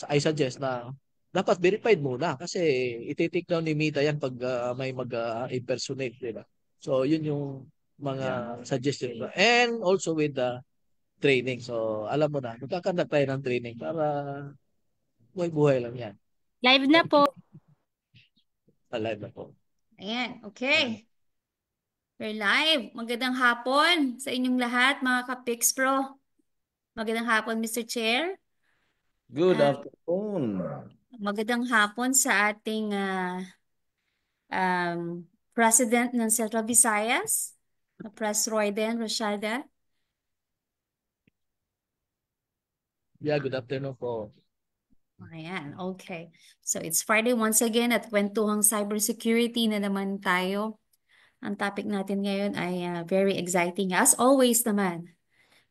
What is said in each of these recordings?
I suggest na dapat verified muna kasi iti-take down ni Mita yan pag may mag-impersonate, di ba? So, yun yung Yeah. mga suggestion ko. And also with the training. So, alam mo na, magkakandak tayo ng training para buhay-buhay lang yan. Live na po. Alive na po. Ayan, okay. We're live. Magandang hapon sa inyong lahat, mga ka-Pix Pro. Magandang hapon, Mr. Chair. Good Ah, afternoon. magandang hapon sa ating President ng Central Visayas, Pres. Royden Rochada. Yeah, good afternoon po. Ayan, okay. So it's Friday once again at kwentuhang cybersecurity na naman tayo. Ang topic natin ngayon ay very exciting as always naman.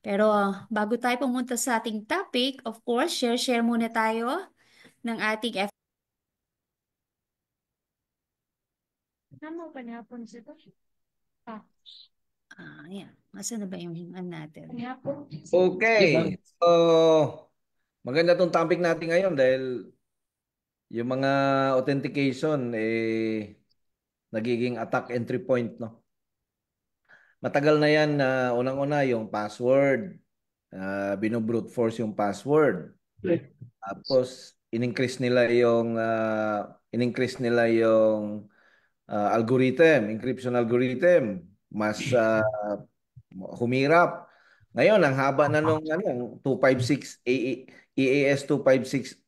Pero bago tayo pumunta sa ating topic, of course, share muna tayo ng ating Ano ba niya po nito? Ayan. Masa na ba yung hingan natin? Sige, ma'am. Okay. So, maganda tong topic natin ngayon dahil yung mga authentication nagiging attack entry point, no? Matagal na yan na unang-una yung password. Binu-brute force yung password. Tapos in-increase nila yung algorithm, encryption algorithm. Mas humirap. Ngayon, ang haba na nung ano, 256 EAS 256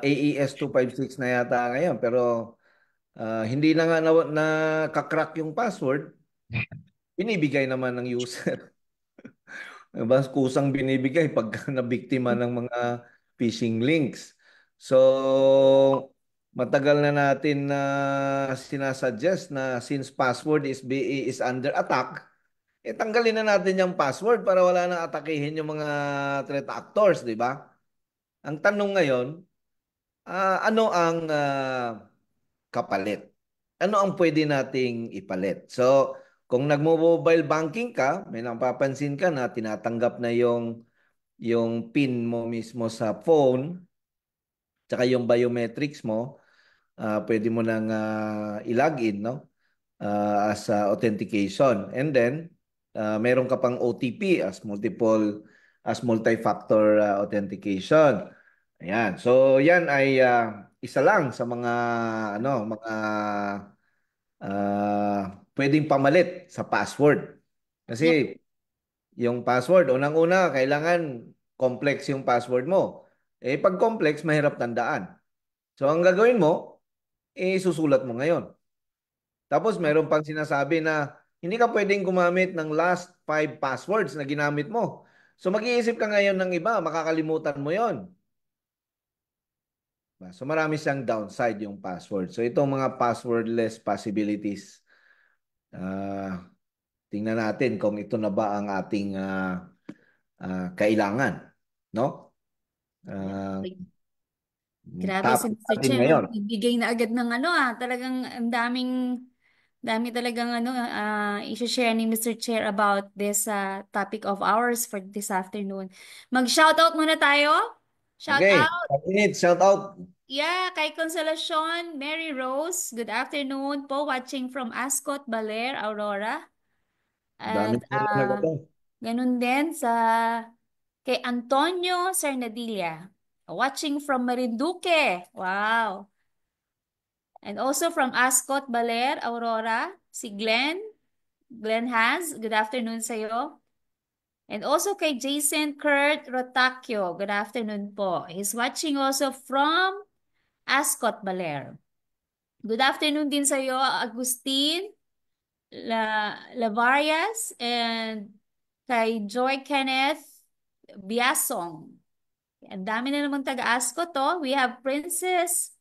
AES 256 na yata ngayon, pero hindi na nga na-crack yung password, binibigay naman ng user. Diba? Kusang binibigay pag nabiktima ng mga phishing links. So, matagal na natin na sinasuggest na since password is under attack, tanggalin na natin yung password para wala nang atakihin yung mga threat actors, di ba? Ang tanong ngayon, ano ang kapalit? Ano ang pwede nating ipalit? So, kung nagmo-mobile banking ka, may napapansin ka na tinatanggap na yung PIN mo mismo sa phone, tsaka yung biometrics mo, pwede mo nang i-login, no? As authentication. And then, meron ka pang OTP as multi-factor authentication. Ayan. So, yan ay isa lang sa mga pwedeng pamalit sa password. Yep. Kasi yung password, unang-una, kailangan complex yung password mo. Pag complex, mahirap tandaan. So, ang gagawin mo, susulat mo ngayon. Tapos meron pang sinasabi na hindi ka pwedeng gumamit ng last 5 passwords na ginamit mo. So mag-iisip ka ngayon ng iba, makakalimutan mo yon. So marami siyang downside yung password. So itong mga passwordless possibilities, ah, tingnan natin kung ito na ba ang ating kailangan. No? Ah, Grabe si topic Mr. natin Chair, ngayon. magbibigay na agad ng talagang ang dami talagang i-share ni Mr. Chair about this topic of ours for this afternoon. Mag-shoutout muna tayo. Shout Okay, out, 5 minutes, shout out. yeah, kay Consolacion, Mary Rose. Good afternoon po, watching from Ascot, Baler, Aurora. Dami At na rin nagano. ganun din kay Antonio Cernadilla, watching from Marinduque. Wow. And also from Ascot, Baler, Aurora, si Glenn. Glenn Has, good afternoon sa'yo. And also kay Jason Kurt Rotakyo, good afternoon po. He's watching also from Ascot, Baler. Good afternoon din sa'yo, Agustin Lavarias, and kay Joy Kenneth Biasong. Ang dami na namang taga-Ascot to. We have Princess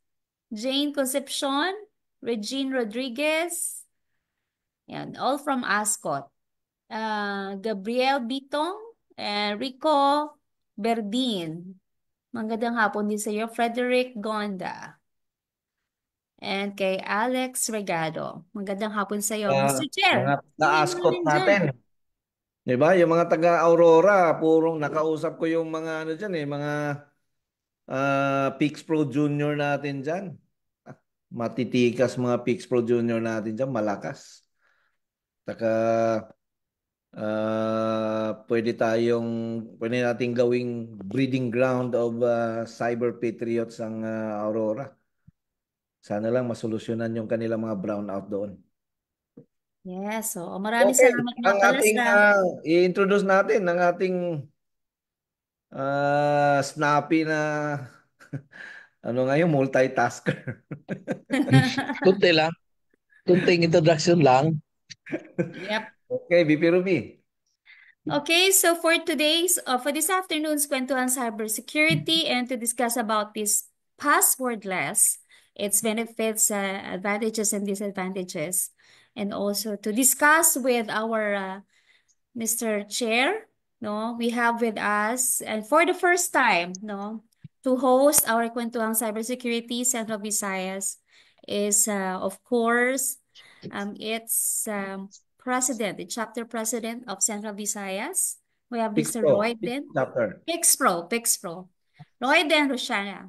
Jane Concepcion, Regine Rodriguez, yan, all from Ascot. Gabriel Bitong, and Rico Berdin. Magandang hapon din sa iyo, Frederick Gonda. And kay Alex Regado. Magandang hapon sa iyo, Mr. Mga Chair. Tingin mo na-ascot rin dyan. natin. 'Di ba? Yung mga taga Aurora, purong nakausap ko yung mga ano diyan mga Pix Pro Junior natin dyan. Matitikas mga Pix Pro Junior natin dyan, malakas. Taka pwede nating gawing breeding ground of cyber patriots ang Aurora. Sana lang masolusyonan yung kanilang mga brownout doon. Yes, so maraming Okay, salamat nga ang pala ating sa i-introduce natin ang ating snappy na ano ngayon, multitasker. Kunti lang. Kunting introduction lang. Yep. Okay, BP Ruby. Okay, so for this afternoon's Kwentuhan Cybersecurity and to discuss about this passwordless, its benefits, advantages and disadvantages, and also to discuss with our Mr. Chair, no, we have with us, and for the first time, no, to host our Kwentuhan Cybersecurity Central Visayas is, of course, it's the chapter president of Central Visayas. We have Pix Mr. Pro, Pix Royden, chapter. Pixpro. Royden Rosiana.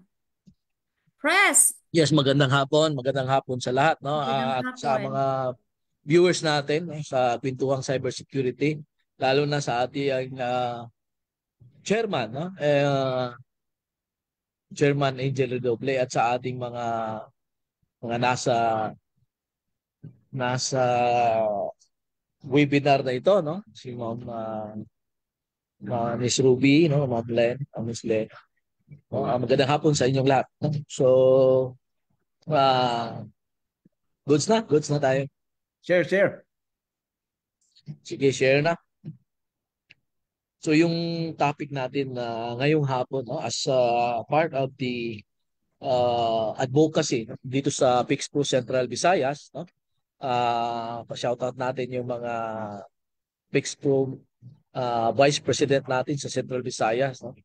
Press, Yes, magandang hapon sa lahat, no? magandang At sa hapon. mga viewers natin, no, sa Kwentuhang Cybersecurity, lalo na sa ating chairman, no? Chairman Angel Redoble at sa ating mga nasa webinar na ito, no? Si Miss Ruby, no? Ma'am Len, Miss Len. No? Magandang hapon sa inyong lahat. No? So, ah, goods na tayo. Share. Sige, share na. So yung topic natin na ngayong hapon, no, as part of the advocacy, no, dito sa PixPro Central Visayas, no, pa-shoutout natin yung mga PixPro Vice President natin sa Central Visayas. No.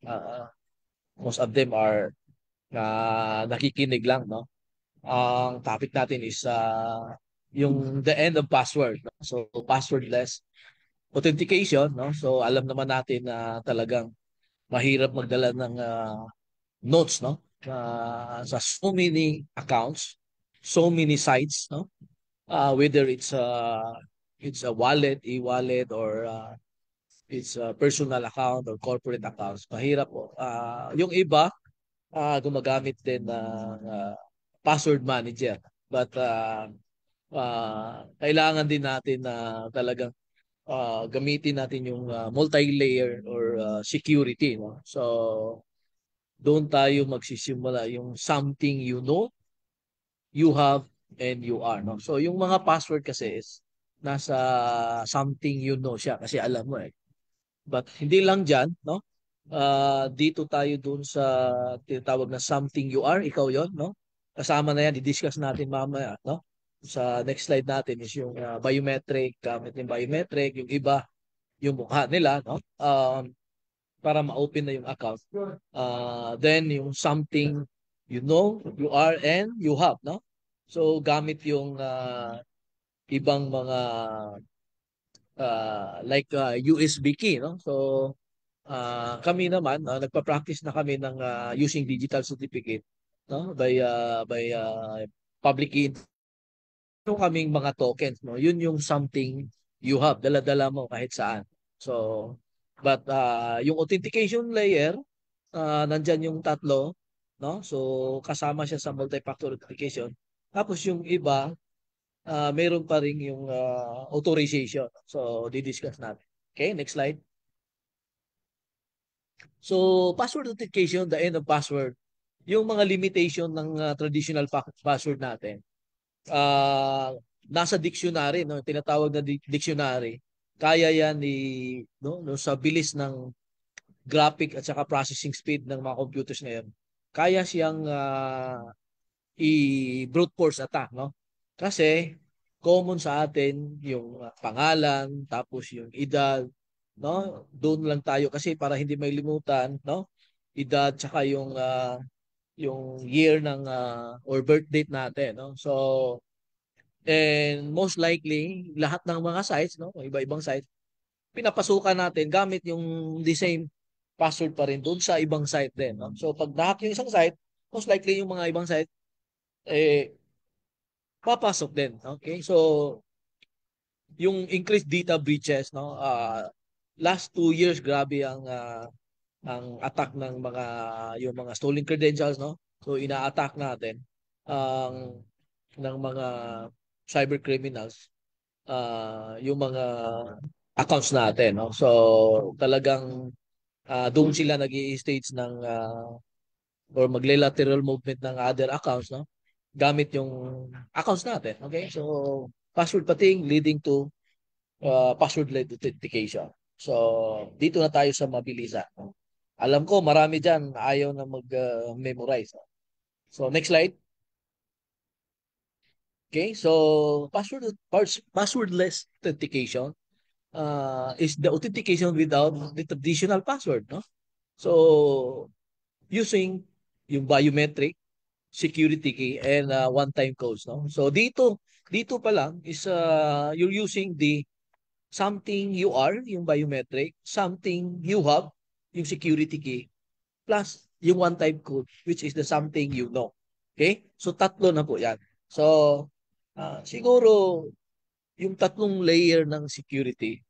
Most of them are nakikinig lang. No. Ang topic natin is yung the end of password. No. So passwordless authentication. No. So alam naman natin na talagang mahirap magdala ng notes, no? Sa so many accounts, so many sites, no? Whether it's a wallet, e-wallet, or it's a personal account or corporate accounts, mahirap po. Yung iba gumagamit din ng password manager, but kailangan din natin na talagang gamitin natin yung multi-layer or security, no? So doon tayo magsisimula yung something you know, you have, and you are, no? So yung mga password kasi is nasa something you know siya kasi alam mo eh. But hindi lang dyan, no? Dito tayo doon sa tinatawag na something you are, ikaw yon, no? Kasama na yan, i-discuss natin mamaya, no? Sa next slide natin is yung biometric, gamit yung biometric, yung iba, yung mukha nila, no? Para ma-open na yung account. Then yung something you know, you are, and you have, no? So gamit yung ibang mga like USB key, no? So kami naman nagpa-practice na kami ng using digital certificate, no? By public key. Meron kaming mga tokens, no? Yun yung something you have, dala-dala mo kahit saan. So but yung authentication layer, nandyan yung tatlo, no? So kasama siya sa multi-factor authentication. Tapos yung iba, mayroon pa rin yung authorization. So di-discuss natin. Okay, next slide. So password authentication, the end of password, yung mga limitation ng traditional password natin. Nasa dictionary, no? Tinatawag na dictionary. Kaya yan no, sa bilis ng graphic at saka processing speed ng mga computers ngayon, kaya siyang i-brute force attack, no? Kasi common sa atin yung pangalan, tapos yung edad, no? Doon lang tayo kasi para hindi may limutan, no? Edad tsaka yung year ng or birth date natin, no? So and most likely lahat ng mga sites, no? Iba-ibang sites pinapasukan natin gamit yung the same password pa rin doon sa ibang site din, no? So pag na-hack yung isang site, most likely yung mga ibang site papasok din. Okay? So yung increased data breaches, no? Last 2 years grabe ang attack ng yung mga stolen credentials, no? So ina-attack natin ang ng mga cyber criminals yung mga accounts natin, no? So talagang doon sila nag-i-stage ng or magle-lateral movement ng other accounts, no? Gamit yung accounts natin. Okay? So password pating leading to password-led authentication. So dito na tayo sa mabilisan, no? Alam ko marami diyan ayaw na mag-memorize. So next slide. Okay? So passwordless authentication is the authentication without the traditional password, no? So using yung biometric security key and one-time codes, no? So dito pa lang is you're using the something you are, yung biometric, something you have, yung security key, plus yung one-time code, which is the something you know. Okay? So tatlo na po yan. So siguro yung tatlong layer ng security,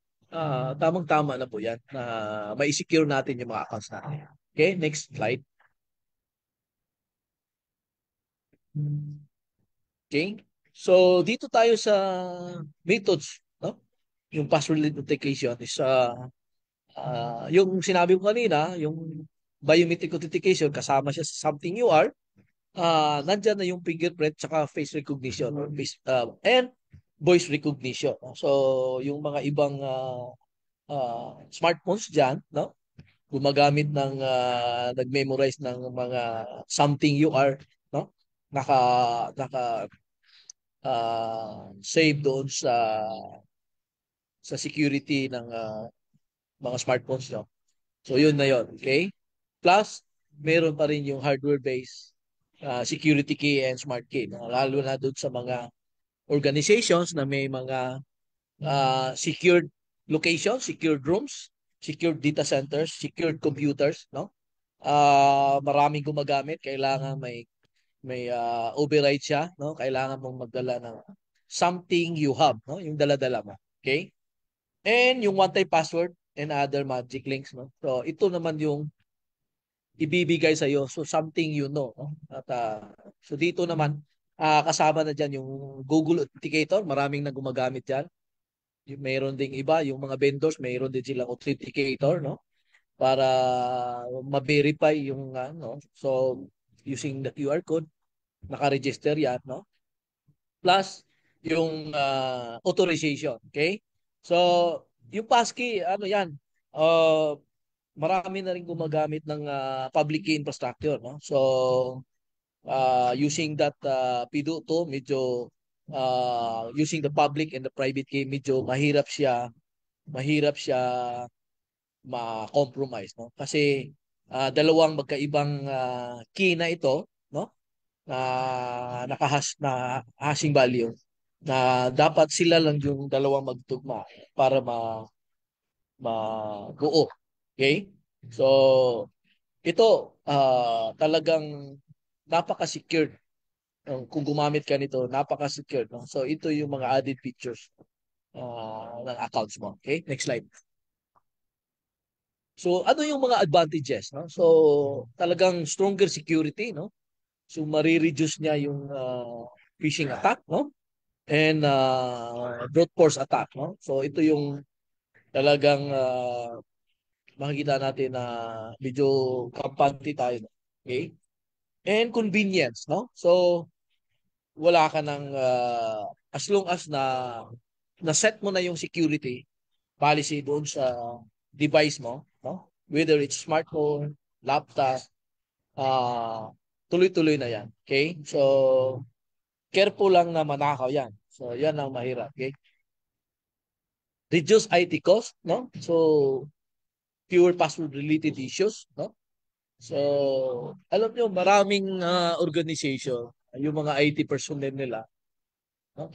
tamang-tama na po yan na ma-secure natin yung mga accounts natin. Okay? Next slide. Okay? So dito tayo sa methods, no? Yung password authentication is yung sinabi ko kanina, yung biometric authentication kasama siya sa something you are, nandyan na yung fingerprint tsaka face recognition or and voice recognition. So yung mga ibang smartphones dyan, no? Gumagamit nag-memorize ng mga something you are, no? Naka save doon sa security ng mga smartphones, no? So yun na yun, okay? Plus meron pa rin yung hardware-based security key and smart key, no? Lalo na doon sa mga organizations na may mga secured locations, secured rooms, secured data centers, secured computers, no? Maraming gumagamit, kailangan may override siya, no? Kailangan mong magdala ng something you have, no? Yung dala-dala mo. Okay? And yung one-time password and other magic links, no? So ito naman yung ibibigay sa iyo, so something you know, no? At so dito naman kasama na diyan yung Google Authenticator, maraming na gumagamit diyan. Mayroon ding iba, yung mga vendors, mayroon din silang authenticator, no? Para ma-verify yung ano. So using the QR code, naka-register yan, no? Plus yung authorization, okay? So yung passkey, ano yan? Marami na rin gumagamit ng public key infrastructure, no? So using that PIDO2, medyo using the public and the private key, medyo mahirap siya ma-compromise, no? Kasi dalawang magkaibang key na ito, no? Na hashing value na dapat sila lang yung dalawang magtugma para buo. Okay? So ito talagang napaka-secured. Kung gumamit ka nito, napaka-secured, no? So ito yung mga added features ng accounts mo. Okay? Next slide. So ano yung mga advantages, no? So talagang stronger security, no? So marireduce niya yung phishing attack, no? And brute force attack, no? So ito yung talagang makikita natin na medyo kampante tayo, no? Okay? And convenience, no? So wala ka ng as long as na set mo na yung security policy doon sa device mo, no? Whether it's smartphone, laptop, uh, tuloy-tuloy na yan. Okay? So, careful lang na manakaw yan. So, yan ang mahirap. Okay? Reduce IT cost, no? So, fewer password-related issues, no? So, alam nyo, maraming organization, yung mga IT personnel nila, no?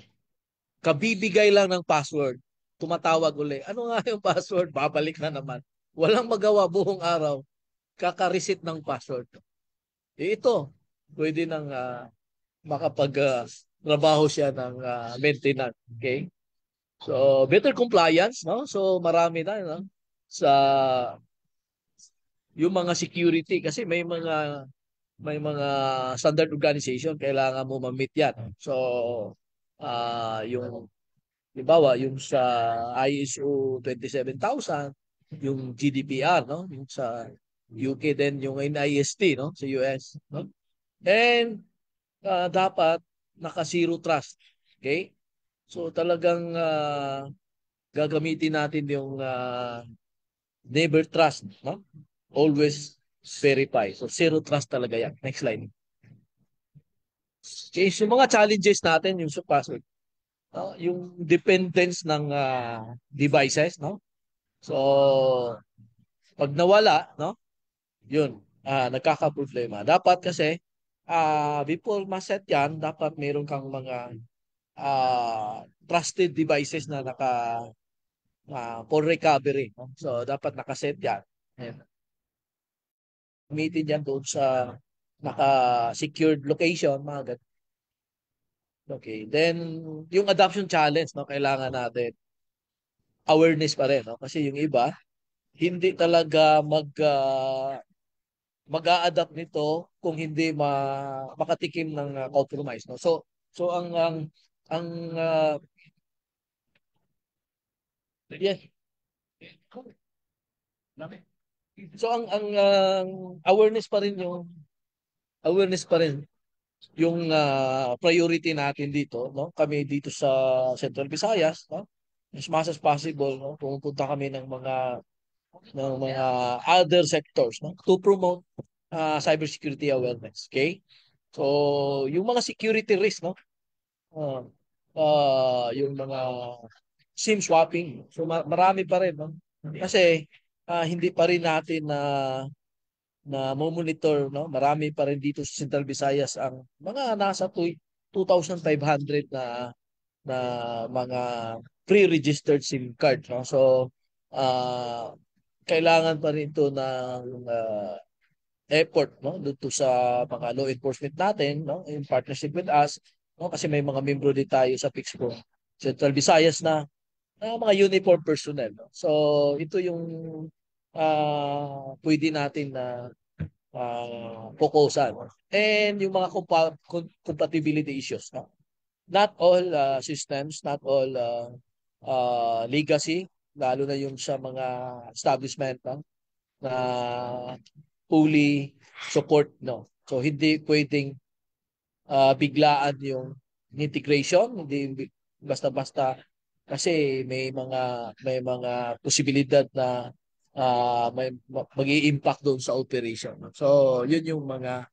Kabibigay lang ng password, tumatawag uli. Ano nga yung password? Babalik na naman. walang magawa buong araw, kaka-reset ng password. Ito, pwede nang makapag-trabaho siya ng maintenance. Okay? So, better compliance, no? So, marami na, no? Sa yung mga security kasi may mga standard organization kailangan mo ma-meet yan. So, yung halimbawa, yung sa ISO 27000, yung GDPR, no? Yung sa UK din yung NIST, no? Sa US, no? And dapat naka-zero trust. Okay? So talagang gagamitin natin yung never trust, no? Always verify. So zero trust talaga yan. Next slide. Okay, so mga challenges natin yung sa password. Yung dependence ng devices, no? So pag nawala, no? Yun, nagkakaproblema. Dapat kasi before ma-set yan, dapat meron kang mga trusted devices na for recovery. No? So, dapat nakaset yan. Ayan. Gamitin yan doon sa naka-secured location, mga ganun. Okay. Then, yung adoption challenge, no, kailangan natin awareness pa rin. No? Kasi yung iba, hindi talaga mag-a-adapt nito kung hindi makatikim ng compromise. No? So ang yes. So ang awareness pa rin yung priority natin dito, no? Kami dito sa Central Visayas, no? As much as possible, no? Pumupunta kami ng mga other sectors, no? To promote cybersecurity awareness, okay? So, yung mga security risk, no? Uh, yung mga SIM swapping. So, marami pa rin, no? Kasi hindi pa rin natin na monitor, no? Marami pa rin dito sa Central Visayas ang mga nasa 2,500 na mga pre-registered SIM card, no? So kailangan pa rin ito ng effort, no? Dito sa mga law enforcement natin, no? In partnership with us, no? Kasi may mga membro din tayo sa PIXPO Central Visayas na mga uniform personnel, no? So ito yung pwede natin na focusan. And yung mga compatibility issues. No? Not all systems, not all legacy, lalo na yung sa mga establishment, no? Na fully support. No? So hindi pwedeng biglaan yung integration, hindi basta-basta kasi may mga posibilidad na mag-i-impact doon sa operation. So, yun yung mga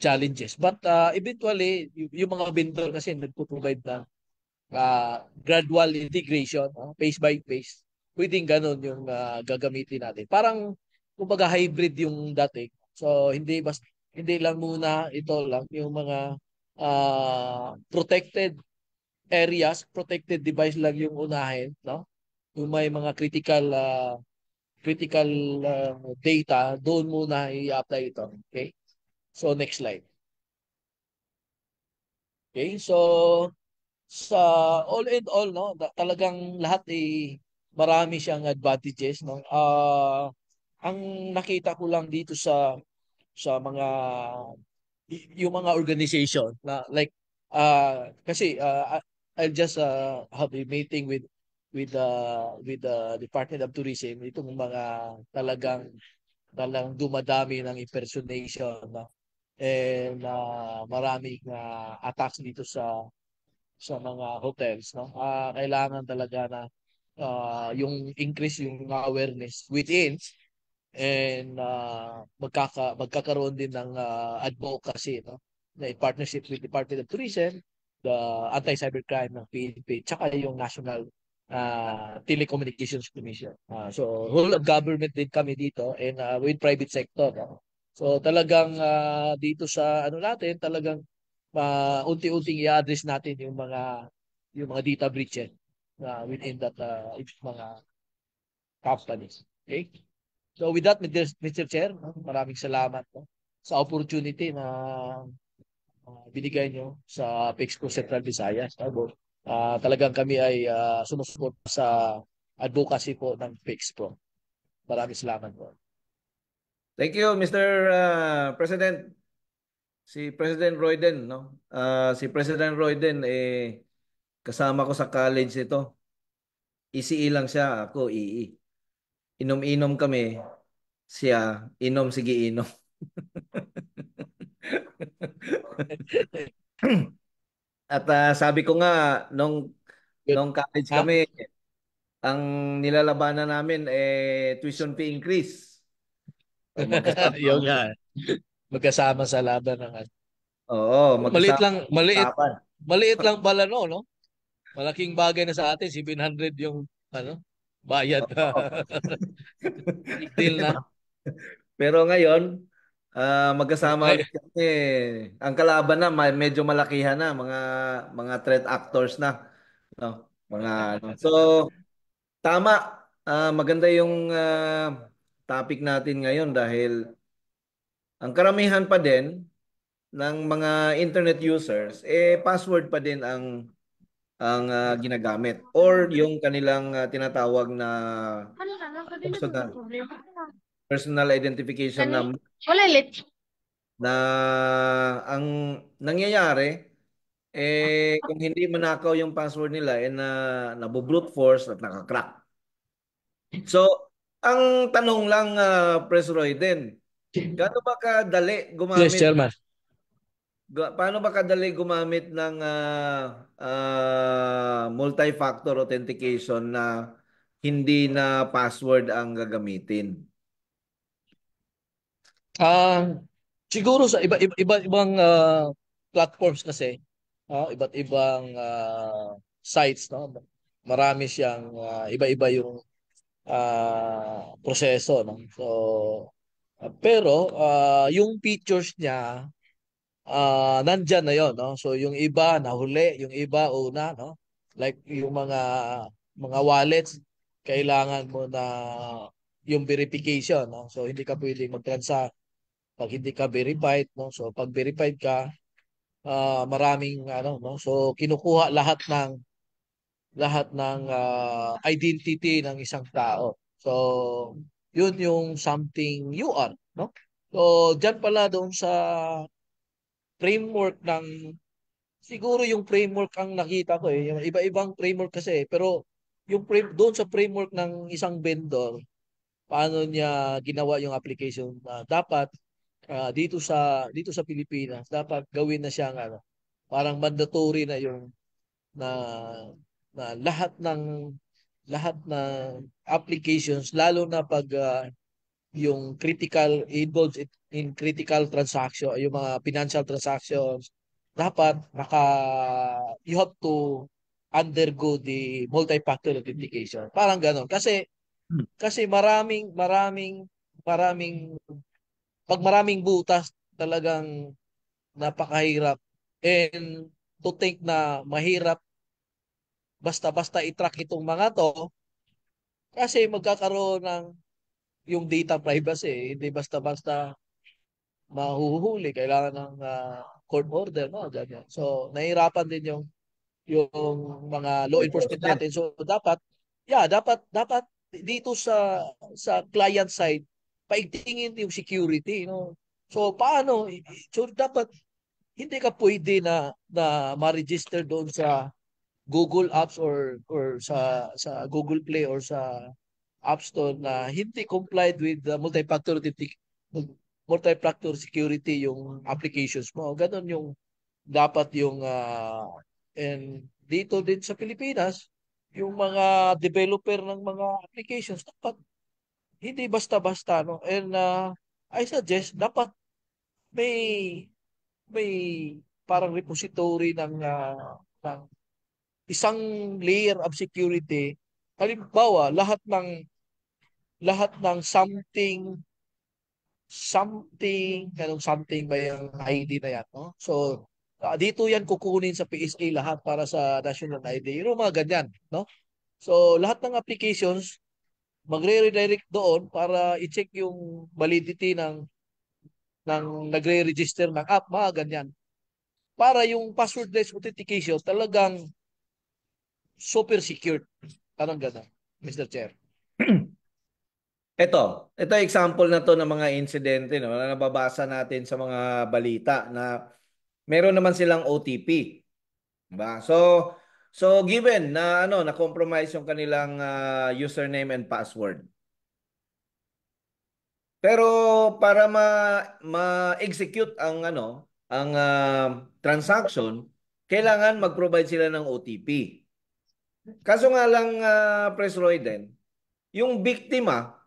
challenges. But eventually, yung mga vendor kasi nagpo-provide ng gradual integration, phase by phase. Pwedeng ganun yung gagamitin natin. Parang kumbaga hybrid yung dating. So hindi lang muna ito lang yung mga protected areas, protected device lang yung unahin, no? Yung may mga critical data, doon muna i-apply ito. Okay? So next slide. Okay? So sa all in all, no, talagang lahat marami siyang advantages, no. Ang nakita ko lang dito sa yung mga organization na like kasi I'll just have a meeting with the Department of Tourism, itong mga talagang dumadami ng impersonation, no? And maraming attacks dito sa mga hotels, no? Kailangan talaga na yung increase yung awareness within, and magkakaroon din ng advocacy, no? Na in partnership with Department of Tourism, the Anti-Cybercrime ng PNP, tsaka yung National Telecommunications Commission. So whole of government din kami dito, and with private sector, no? So talagang dito sa ano natin, talagang unti-unting i-address natin yung mga data breaches within that mga companies. Okay? So with that, Mr. Chair, no, maraming salamat, no, sa opportunity na binigay nyo sa PEXCO Central Visayas. No? Talagang kami ay sumusuporta sa advocacy po ng PEXCO. Maraming salamat po. Thank you, Mr. President. Si President Royden, no? Si President Royden, kasama ko sa college ito. ECE lang siya, ako EE. Inom-inom kami, siya, inom, sige inom. At sabi ko nga, nung college Ha? kami, ang nilalabanan namin tuition fee increase. O Yung magkasama. nga, magkasama sa laban ng Oo, maliit magkasama lang, maliit, usapan. maliit lang pala no? Malaking bagay na sa atin, 700 yung bayad. Oo. Big deal Di na. ba? Pero ngayon, magkasama Ngay- ulit kami. Ang kalaban na medyo malakihan na, mga threat actors na, no? Mga ano. So, tama. Maganda yung topic natin ngayon dahil ang karamihan pa din ng mga internet users password pa din ang ginagamit or yung kanilang tinatawag na personal identification number Wala lit. na ang nangyayari kung hindi manakaw yung password nila nabu-brute force at nakakrak. So, ang tanong lang Pres Roy din, gaano ba kadali Yes, gumamit Chairman. paano ba kadali gumamit ng multi-factor authentication na hindi na password ang gagamitin? Ah, siguro sa ibang platforms kasi, iba't ibang sites, no? Marami siyang iba-iba yung proseso, no? So pero yung features niya nandyan na yon, no? So yung iba nahuli, yung iba una, no? Like yung mga wallets, kailangan mo na yung verification, no? So hindi ka pwedeng mag-transact pag hindi ka verified, no? So pag verified ka, maraming no? So kinukuha lahat ng identity ng isang tao. So yun yung something you are, no? So diyan pala doon sa framework ng siguro yung framework ang nakita ko yung iba-ibang framework kasi pero yung doon sa framework ng isang vendor, paano niya ginawa yung application, dapat dito sa Pilipinas dapat gawin na siyang parang mandatory na yung na na lahat ng applications lalo na pag yung critical involved in critical transaction, yung mga financial transactions, dapat you have to undergo the multi-factor authentication. Parang ganon. Kasi maraming pag maraming butas talagang napakahirap, and to think na mahirap basta-basta i-track itong mga to kasi magkakaroon ng yung data privacy, hindi basta-basta mahuhuli, kailangan ng court order, no, ganyan. So nahihirapan din yung mga law enforcement natin. So dapat dito sa client side paigtingin yung security, no. So paano, so dapat hindi ka pwede na ma-register doon sa Google Apps or sa Google Play or sa App Store na hindi complied with the multi-factor security yung applications mo. Ganon yung dapat yung and dito din sa Pilipinas, yung mga developer ng mga applications dapat hindi basta-basta, no. And I suggest dapat may may parang repository ng isang layer of security. Halimbawa, lahat ng something ba yung ID na yan, no? So dito yan kukunin sa PSA lahat para sa national ID. Yung mga ganyan, no? So lahat ng applications magre-redirect doon para i-check yung validity ng nagre-register ng app, mga ganyan. Para yung passwordless authentication talagang super secured. Parang gano'n, Mr. Chair. Ito example na to ng mga insidente, no, na nababasa natin sa mga balita na meron naman silang OTP, diba? So given na na compromise yung kanilang username and password. Pero para ma-execute ang transaction, kailangan mag-provide sila ng OTP. Kaso nga lang, Pres Royden, yung biktima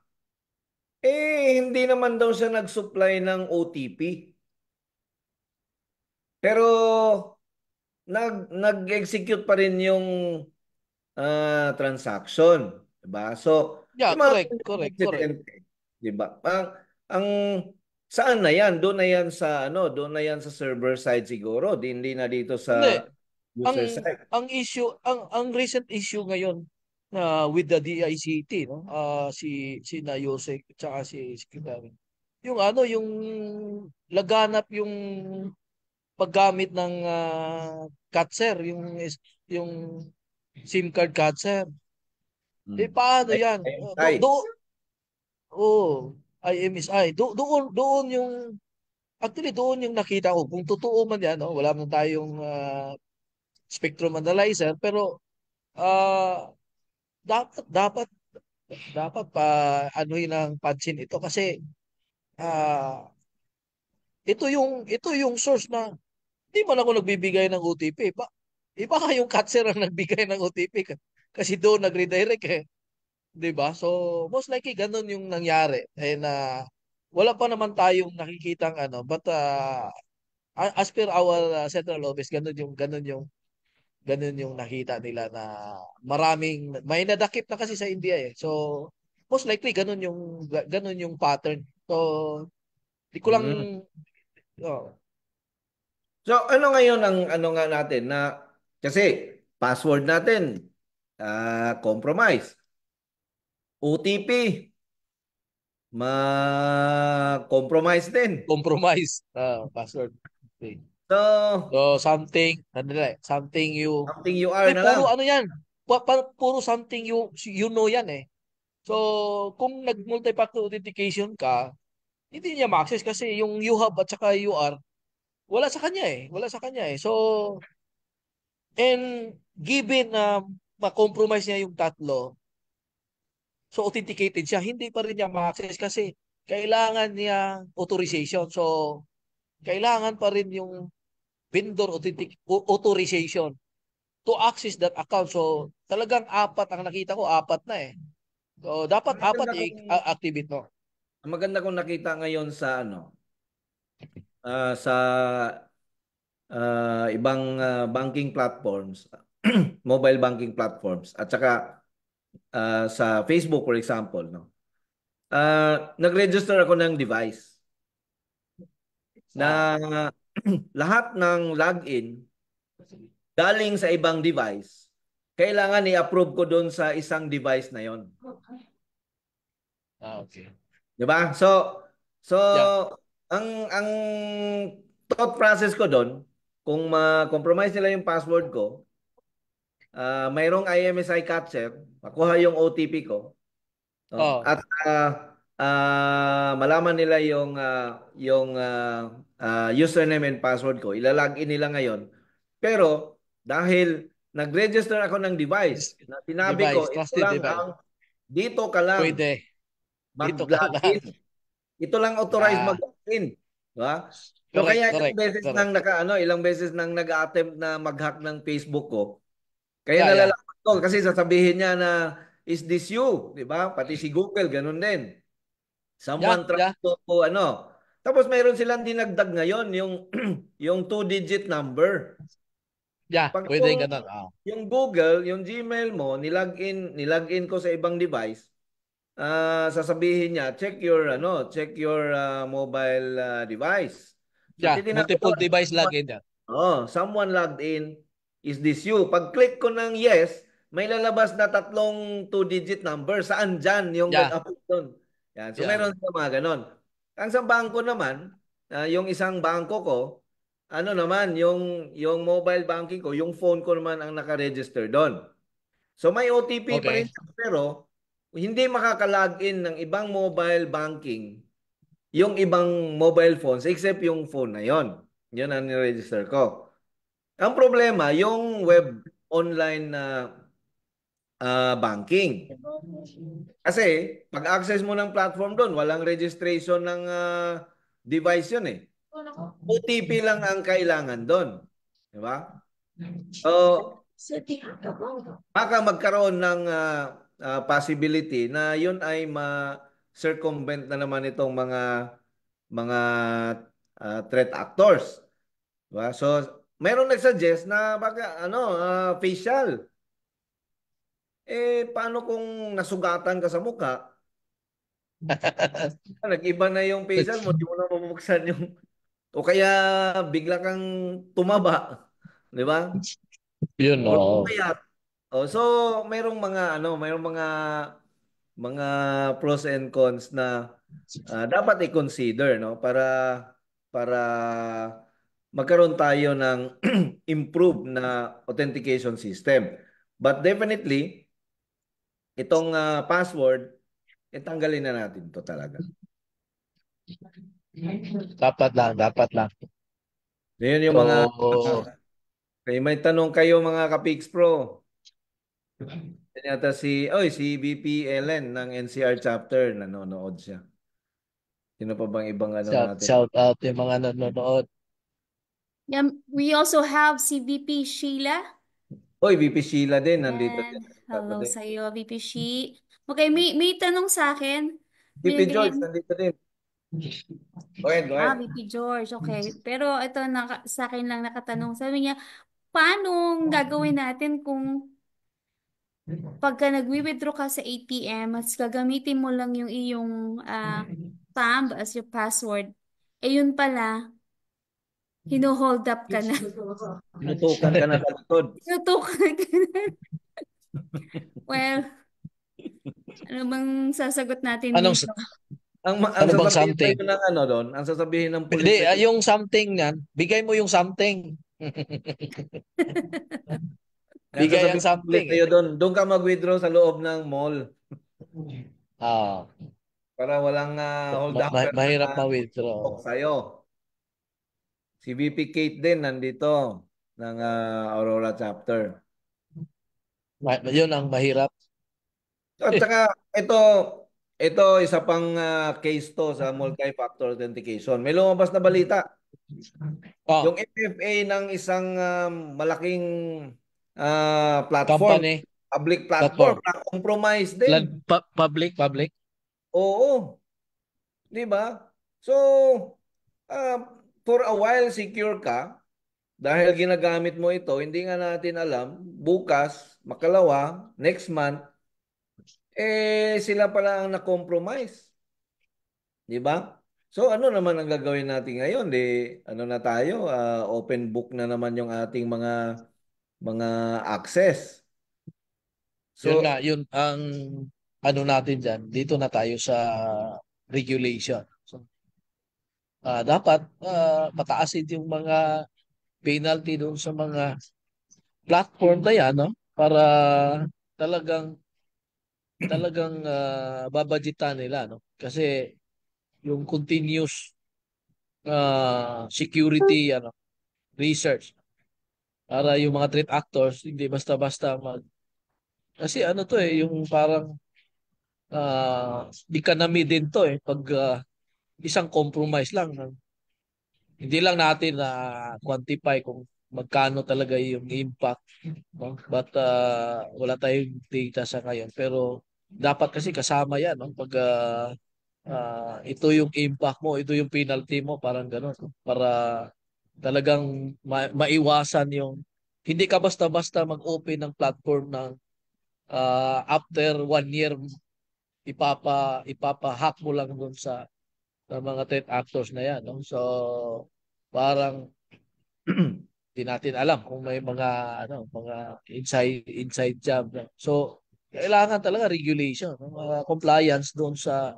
hindi naman daw siya nag-supply ng OTP. Pero nag-execute pa rin yung transaction, 'di ba? So, Yeah, yung mga correct. incident, 'di ba? Ang saan na 'yan? Doon na 'yan sa doon na 'yan sa server side siguro, hindi na dito Hindi, sa ang user side. ang recent issue ngayon na with the DICT, no? Si na Yosek at saka si Secretary. Yung yung laganap yung paggamit ng catcher, yung SIM card catcher. Hmm. Paano yan? IMSI. Oh, IMSI. Doon yung actually doon yung nakita ko kung totoo man yan, no? Wala man tayong spectrum analyzer pero ah dapat pa anuhin ng pansin ito kasi ah ito yung source na hindi man ako nagbibigay ng OTP. Iba nga yung catcher ang nagbigay ng OTP kasi doon nag-redirect eh. 'Di ba? So most likely ganun yung nangyari. Wala pa naman tayong nakikitang but as per our central office ganun yung nakita nila na maraming may nadakip na kasi sa India eh. So most likely ganun yung pattern. So di ko lang Hmm. oh, So, ano ngayon ang nga natin na kasi password natin compromise. OTP ma-compromise din. compromise password. Okay. So, So something something you are na lang. puro ano yan. Puro something you know yan eh. So kung nag-multi-factor authentication ka, hindi niya ma-access kasi yung you have at saka you are wala sa kanya eh. Wala sa kanya eh. So and given na ma-compromise niya yung tatlo, so authenticated siya, hindi pa rin niya ma-access kasi kailangan niya authorization. So kailangan pa rin yung vendor authorization to access that account. So talagang apat ang nakita ko, apat na eh. So dapat apat i-activate no. Ang maganda kong nakita ngayon sa sa ibang banking platforms, mobile banking platforms at saka sa Facebook for example, no. Nag-register ako ng device Ah, na lahat ng login galing sa ibang device, kailangan i-approve ko doon sa isang device na yon. okay. 'Di ba? So Yeah. ang thought process ko doon, kung ma-compromise nila yung password ko, mayroong IMSI catcher, makuha yung OTP ko, no? Oh, At malaman nila yung username and password ko, ilalagin nila ngayon. Pero dahil nag-register ako ng device na sinabi device, ko, trusted device. dito ka lang Pwede. Dito ka lang. mag-login. Ito lang authorized Yeah. mag-login, di ba? So Correct, kaya correct, correct. ilang beses nang nag-attempt na mag-hack ng Facebook ko. Kaya Yeah. nalalaman ko kasi sasabihin niya na is this you, di ba? Pati si Google ganun din. Yeah, Someone try yeah. to Tapos mayroon silang dinagdag ngayon yung yung two-digit number. Yeah, Pag pwede ganun. yung Google, yung Gmail mo, nilagin ko sa ibang device, sasabihin niya, check your mobile device. So Yeah, titingnan ko multiple device login yan. someone logged in. Is this you? Pag click ko ng yes, may lalabas na tatlong two-digit number. Saan dyan yung Yeah. nag-upload doon? Yan. So, Yeah. meron sa mga ganon. Ang sa bangko naman, yung isang bangko ko, ano naman, yung mobile banking ko, yung phone ko naman ang nakaregister doon. So, may OTP pa rin Okay. siya, pero hindi makaka-login ng ibang mobile banking yung ibang mobile phones except yung phone na yon. Yun ang niregister ko. Ang problema, yung web online na banking. Kasi pag-access mo ng platform doon, walang registration ng device yun eh. OTP lang ang kailangan doon. Di ba? So, baka magkaroon ng possibility na yun ay ma-circumvent na naman itong mga threat actors. Diba? So, merong nagsuggest na baka facial. Paano kung nasugatan ka sa mukha? Nag-iba na yung facial mo, di mo na mabubuksan yung o kaya bigla kang tumaba, 'di ba? Yun, Or oo. pumayat. So merong mga pros and cons na dapat i-consider, no, para magkaroon tayo ng improved na authentication system. But definitely itong password, tanggalin na natin to talaga. Dapat lang, dapat lang. Yun yung mga So, may tanong kayo mga ka-Pix Pro. Yan yata si VP Ellen ng NCR chapter, nanonood siya. Sino pa bang ibang natin? shout out yung mga nanonood. Yeah, we also have si VP Sheila. Oy, VP Sheila din, nandito din. And hello sa iyo, VP Shi. Okay, may tanong sa akin. VP George, Binigay, nandito din. Go ahead, go ahead. VP George, okay. Pero ito, sa akin lang nakatanong. Sabi niya, paano gagawin natin kung pagka nagwi-withdraw ka sa ATM, mas gagamitin mo lang yung iyong thumb as your password. Yun pala, hino-hold up ka na. Tinutukan ka na sa likod. Tinutukan ka na. Well, ano bang sasagot natin Anong, dito? Ang ano bang sasabihin something? sa'yo ng doon, ang sasabihin ng pulis Hindi, sa'yo, yung something yan, bigay mo yung something. ang Bigay ang sasabihin ng pulis something eh. sa'yo doon ka mag-withdraw sa loob ng mall Ah, para walang hold upper mahirap na ma-withdraw. sa'yo. Si VP Kate din nandito ng Aurora chapter. Yun ang mahirap. At saka ito isa pang case to sa multi-factor authentication. May lumabas na balita. Oh, Yung FFA ng isang malaking platform, company, public platform, platform. na compromise din. Public. Oo, 'di ba? So, uh, for a while secure ka dahil ginagamit mo ito, hindi nga natin alam bukas, makalawa, next month sila pala ang na-compromise. Di ba? So ano naman ang gagawin natin ngayon? Ano na tayo? Open book na naman yung ating mga access. Yun So nga, yun ang ano natin dyan. Dito na tayo sa regulation. So, dapat mataasin yung mga penalty doon sa mga platform na yan, no? Para talagang babadgetan nila, no? Kasi yung continuous security research para yung mga threat actors hindi basta-basta kasi ano to yung parang economy din to pag isang compromise lang hindi lang natin na quantify kung magkano talaga yung impact, no? But wala tayong data sa ngayon pero dapat kasi kasama yan, no? Pag ito yung impact mo, ito yung penalty mo, parang gano'n, no? Para talagang maiwasan yung hindi ka basta-basta mag-open ng platform ng after 1 year ipapa-hack mo lang dun sa mga threat actors na yan, no? So parang Hindi natin alam kung may mga mga inside job. No? So kailangan talaga regulation, no? Compliance doon sa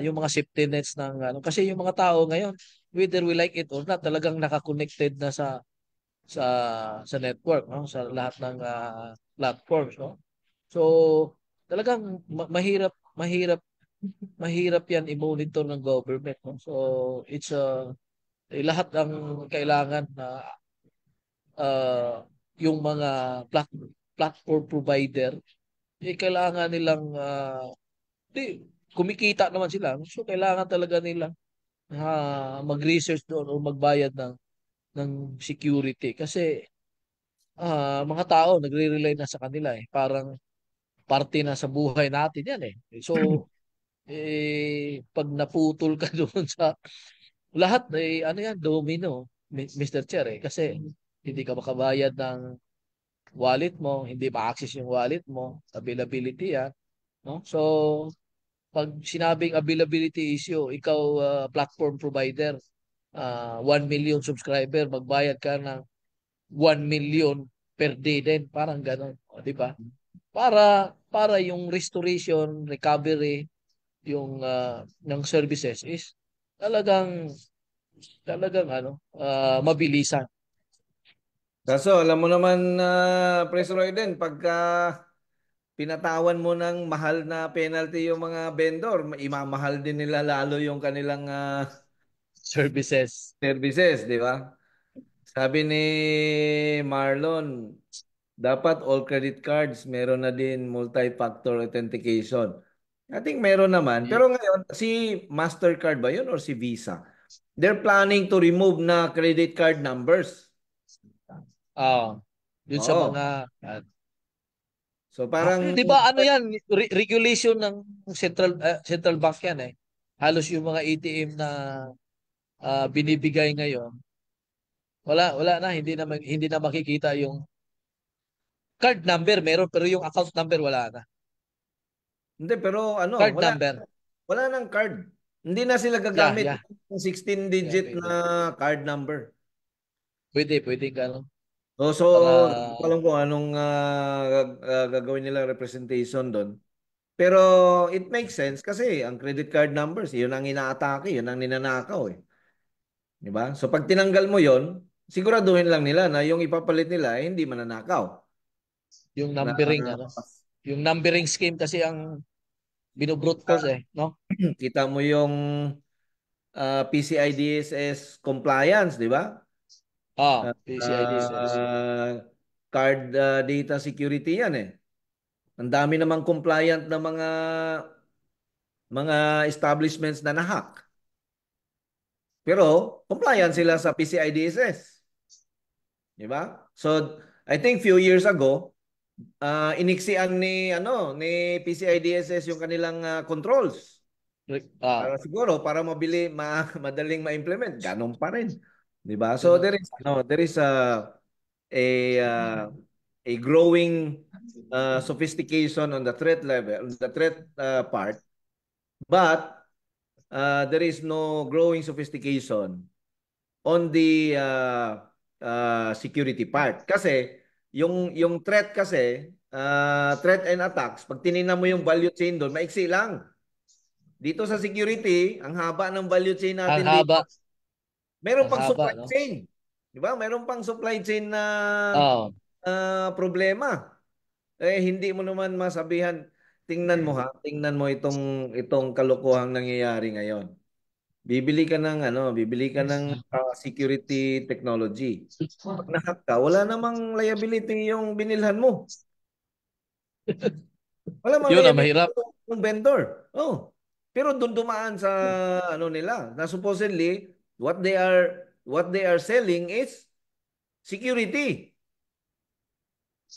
yung mga safety nets ng kasi yung mga tao ngayon, whether we like it or not, talagang naka-connected na sa sa network, no? Sa lahat ng platforms, no? So talagang mahirap yan i-monitor ng government, no? So it's lahat ang kailangan na yung mga platform provider, kailangan nilang di, kumikita naman sila. So kailangan talaga nila mag-research doon o magbayad ng security kasi mga tao nagre-rely na sa kanila eh. Parang parte na sa buhay natin yan eh. So pag naputol ka doon sa lahat eh ano yan, domino, Mr. Chair eh. Kasi hindi ka makabayad ng wallet mo, hindi ma-access yung wallet mo, availability yan, no? So pag sinabing availability issue, ikaw platform provider, 1 million subscriber, magbayad ka ng 1 million per day din, parang gano'n, di ba? Para yung restoration, recovery, yung ng services is talagang mabilisan. Kaso alam mo naman na Pres Royden, pagka pinatawan mo ng mahal na penalty yung mga vendor, imamahal din nila lalo yung kanilang Services. services, di ba? Sabi ni Marlon, dapat all credit cards meron na din multi-factor authentication. I think meron naman. Pero ngayon, si Mastercard ba yun or si Visa? They're planning to remove na credit card numbers. Dun sa Oo. mga So parang di ba ano yan, regulation ng central bank yan eh. Halos yung mga ATM na binibigay ngayon, wala na, hindi na makikita yung card number meron pero yung account number wala na. hindi pero ano, Card wala number. wala nang card. Hindi na sila Yeah, gagamit yeah. ng Yeah, 16-digit na pwede. card number. Pwede gano'n. So Para hindi ko alam kung anong gagawin nila representation doon. Pero it makes sense kasi ang credit card numbers, yun ang inaatake, yun ang ninanakaw eh. 'Di ba? So pag tinanggal mo 'yon, siguraduhin lang nila na yung ipapalit nila ay hindi mananakaw. yung Na numbering yung numbering scheme kasi ang binobrute force eh, no? kita mo yung PCI DSS compliance, 'di ba? PCI-DSS. Card data security 'yan eh. Ang dami namang compliant na mga establishments na nahack. Pero compliant sila sa PCI DSS. 'Di ba? So, I think few years ago, iniksian ni PCI DSS yung kanilang controls. Para madaling ma-implement, ganun pa rin. 'Di ba? So there is a growing sophistication on the threat level, on the threat part, but there is no growing sophistication on the security part. Kasi yung threat kasi, threat and attacks, pag tinignan mo yung value chain doon, maiksi lang. Dito sa security, ang haba ng value chain Ang natin dito. haba, Meron ang pang haba, supply no? chain. 'Di ba? Meron pang supply chain na Oh, problema. Hindi mo naman masabihan, tingnan mo ha, tingnan mo itong kalokohang nangyayari ngayon. Bibili ka ng security technology. Pag nahack ka, wala namang liability yung binilhan mo. Wala mang yun ang liability mahirap. yung vendor. Oh. Pero doon dumaan sa nila, na supposedly what they are selling is security.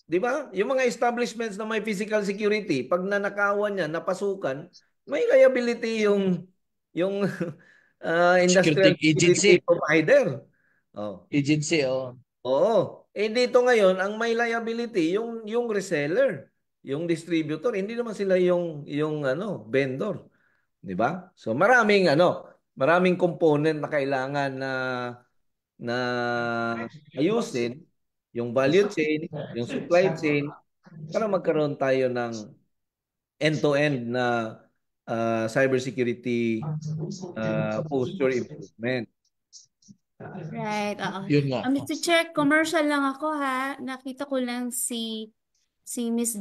'Di ba? Yung mga establishments na may physical security, pag nanakawan niya, napasukan, may liability yung industrial Security security agency. provider. Oh. Agency, oh. Oo. Dito ngayon ang may liability yung reseller, yung distributor, hindi naman sila yung vendor, 'di ba? So maraming component na kailangan na ayusin yung value chain, yung supply chain, para magkaroon tayo ng end-to-end na cybersecurity posture improvement. Right, oo. Yun nga. Mr. Chair, commercial lang ako ha. Nakita ko lang si Miss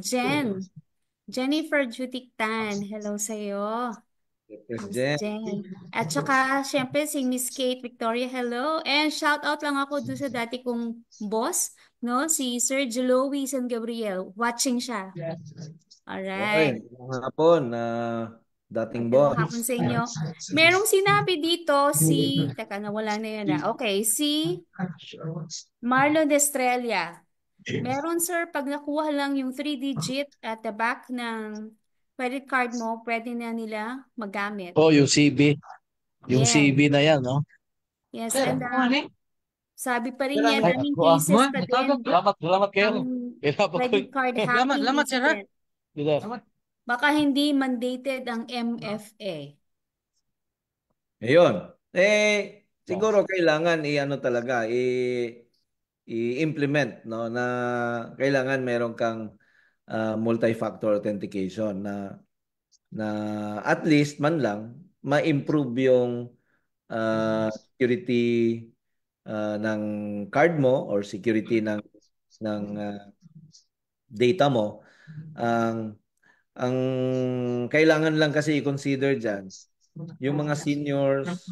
Jennifer Jutiktan. Hello sa'yo, Miss President. Jen. At saka, syempre, si Miss Kate Victoria, hello. And shout out lang ako doon sa dati kong boss, no? Si Sir Jelowy San Gabriel. Watching siya. Okay, Alright. magandang hapon na dating Magandang boss. hapon sa inyo. Merong sinabi dito teka, nawala na yan na. Okay, si Marlon Estrella. Meron sir, pag nakuha lang yung 3 digit at the back ng credit card mo, pwede na nila magamit. Oh, yung CB. Yung Yes. CB na yan, no? Yes, and sabi pa rin yan, Ay, daming ako, cases pa din Salamat kayo. ang Kailangan credit ko. card hacking incident. Baka hindi mandated ang MFA. Ayun. Siguro kailangan i-ano talaga, i-implement, no, na kailangan meron kang multi-factor authentication na at least man lang ma-improve yung security ng card mo or security ng data mo. Ang kailangan lang kasi i-consider diyan yung mga seniors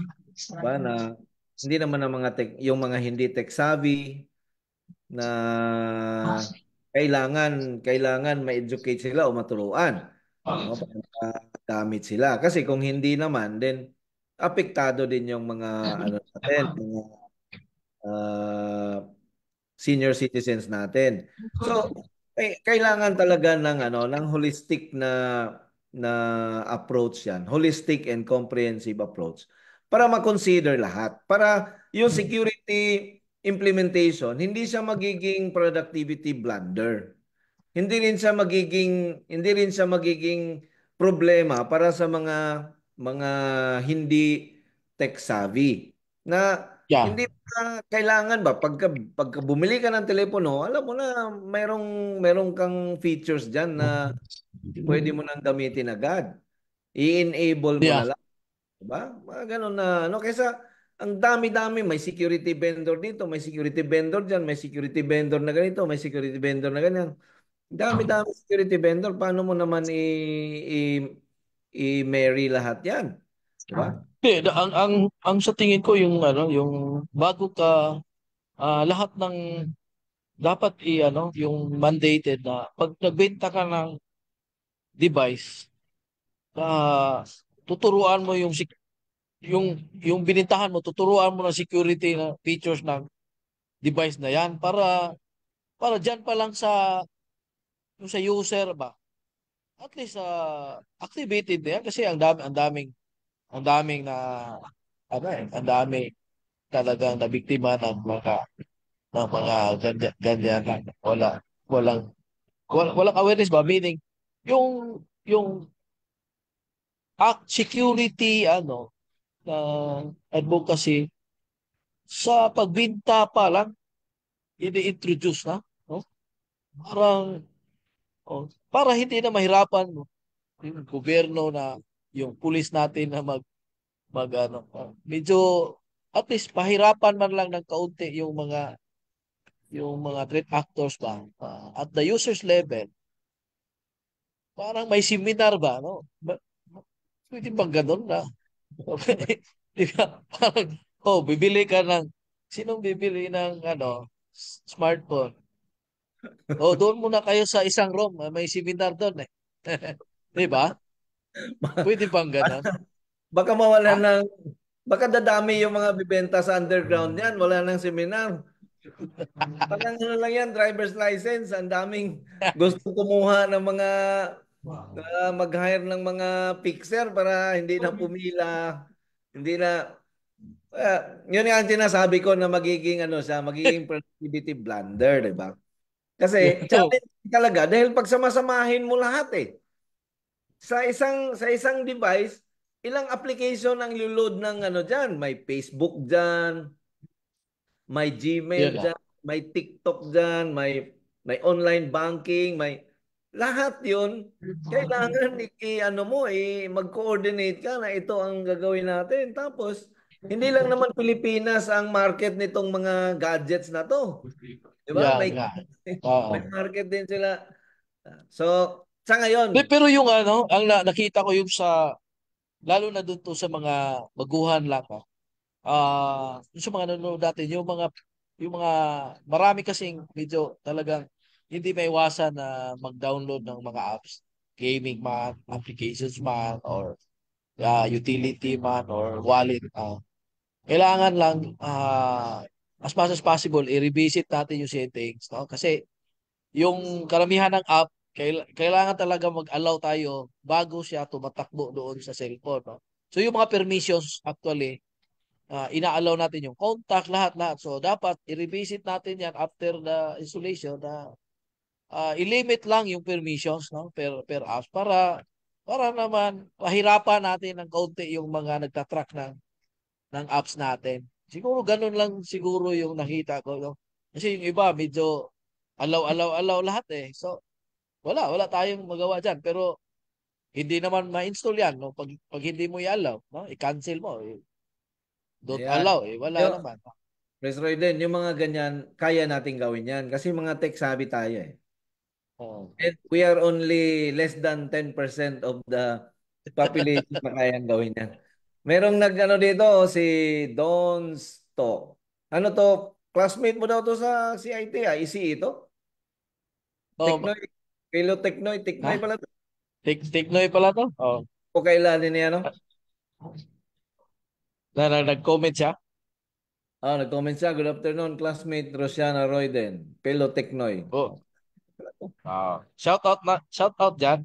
ba na hindi naman ang mga yung mga hindi tech savvy na kailangan ma-educate sila o maturuan, no, para magamit sila kasi kung hindi naman then apektado din yung mga ano natin, mga ah, senior citizens natin. So, kailangan talaga ng ng holistic na approach 'yan. Holistic and comprehensive approach para ma-consider lahat. Para yung security implementation, hindi siya magiging productivity blunder. Hindi rin siya magiging problema para sa mga hindi tech savvy na Yeah. hindi pa kailangan ba pagka bumili ka ng telepono, alam mo na merong kang features diyan na pwede mo nang gamitin agad. I-enable mo Yeah. na lang, 'di ba? Mga ganun na kaysa ang dami-dami, may security vendor dito, may security vendor diyan, may security vendor na ganito, may security vendor na ganyan. Dami-dami security vendor, paano mo naman i-marry lahat 'yan? 'Di ba? Ang sa tingin ko yung bago ka lahat ng dapat yung mandated na pag nagbenta ka ng device, tuturuan mo yung binintahan mo, tuturuan mo ng security na features ng device na yan para diyan pa lang yung sa user ba. At least activated na yan kasi ang daming na ang dami talagang nabiktima ng mga ganyan lang. Walang awareness ba? Meaning, yung security, advocacy, sa pagbinta pa lang, ini-introduce na, no? Parang, para hindi na mahirapan, no? Yung gobyerno na, yung pulis natin na medyo, at least, pahirapan man lang ng kaunti yung mga threat actors ba, at the user's level, parang may seminar ba, no? Pwede bang ganun na? Di ba? Parang, bibili ka sinong bibili ng, smartphone? Doon muna kayo sa isang room, may seminar doon eh. Di ba? Pwede bang ganun? Baka mawalan ng baka dadami yung mga bibenta sa underground niyan, wala nang seminar. Parang ano lang yan, driver's license, ang daming gusto kumuha ng mga mag-hire ng mga fixer para hindi na pumila, hindi na yun nga ang sinasabi ko na magiging productivity blunder, di ba? Kasi Yo, challenge talaga dahil pagsamasamahin mo lahat eh. Sa isang device, ilang application ang load ng diyan, may Facebook diyan, may Yun Gmail nga. dyan, may TikTok dyan, may online banking, may lahat yun. Kailangan ano mo, mag-coordinate ka na ito ang gagawin natin. Tapos, hindi lang naman Pilipinas ang market nitong mga gadgets na to. Di ba? Yan May, nga. Oo. may market din sila. So, sa ngayon, Pero yung ano, ang nakita ko yung sa, lalo na doon to sa mga baguhan lang, yung sa mga nanonood natin, yung mga, marami kasing medyo talagang hindi maiwasan na mag-download ng mga apps, gaming man, applications man, or utility man, or wallet. Kailangan lang, as much as possible, i-revisit natin yung settings, no? Kasi yung karamihan ng app, kailangan talaga mag-allow tayo bago siya tumatakbo doon sa cellphone, no? So yung mga permissions actually, ina-allow natin yung contact, lahat-lahat. So dapat i-revisit natin yan after the installation na i-limit lang yung permissions, no, per apps para naman pahirapan natin ng kaunti yung mga nagtatrack ng apps natin. Siguro ganun lang siguro yung nakita ko, no? Kasi yung iba medyo allow lahat eh. So wala tayong magawa diyan, pero hindi naman ma-install yan, no? Pag hindi mo i-allow, no? I-cancel mo, don't ayan. allow, wala Yung, naman. Pres Royden, yung mga ganyan, kaya natin gawin yan. Kasi mga tech savvy tayo eh. Oo. And we are only less than 10% of the population na kayang gawin yan. Merong nag-ano dito, si Donsto. Ano to? Classmate mo daw to sa CIT, ECE ito? Oh, Teknoy. Kilo Teknoy. Teknoy ha? pala to. Tiknoy pala to? Oh. O kailan niya, ano? Nag-comment siya? Nag-comment siya. Good afternoon, classmate Rosiana Royden. Pelo Teknoy. Oh. Shout out diyan.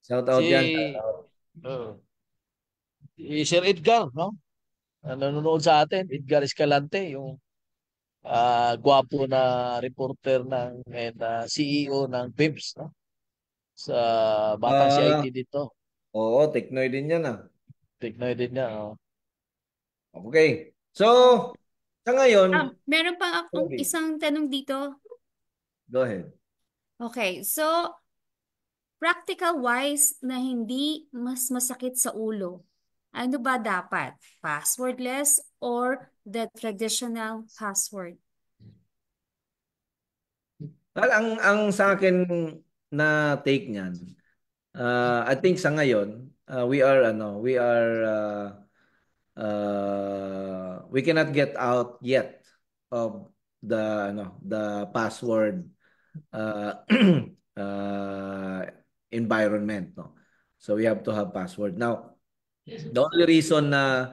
Shout out yan. Si uh, si Sir Edgar, no? Nanonood sa atin, Edgar Escalante, yung gwapo na reporter and CEO ng PIMS, no? Sa Batang Ah, CIT dito. oo, Teknoy din yan ah. Tiknoy din niya. Oh. Okay. So, sa ngayon, Meron pang akong sorry, isang tanong dito. go ahead. Okay, so practical wise na hindi mas masakit sa ulo. Ano ba dapat? Passwordless or the traditional password? Ang sa akin na take niyan, I think sa ngayon, we cannot get out yet of the password uh, uh, environment, no. So we have to have password. Now, the only reason na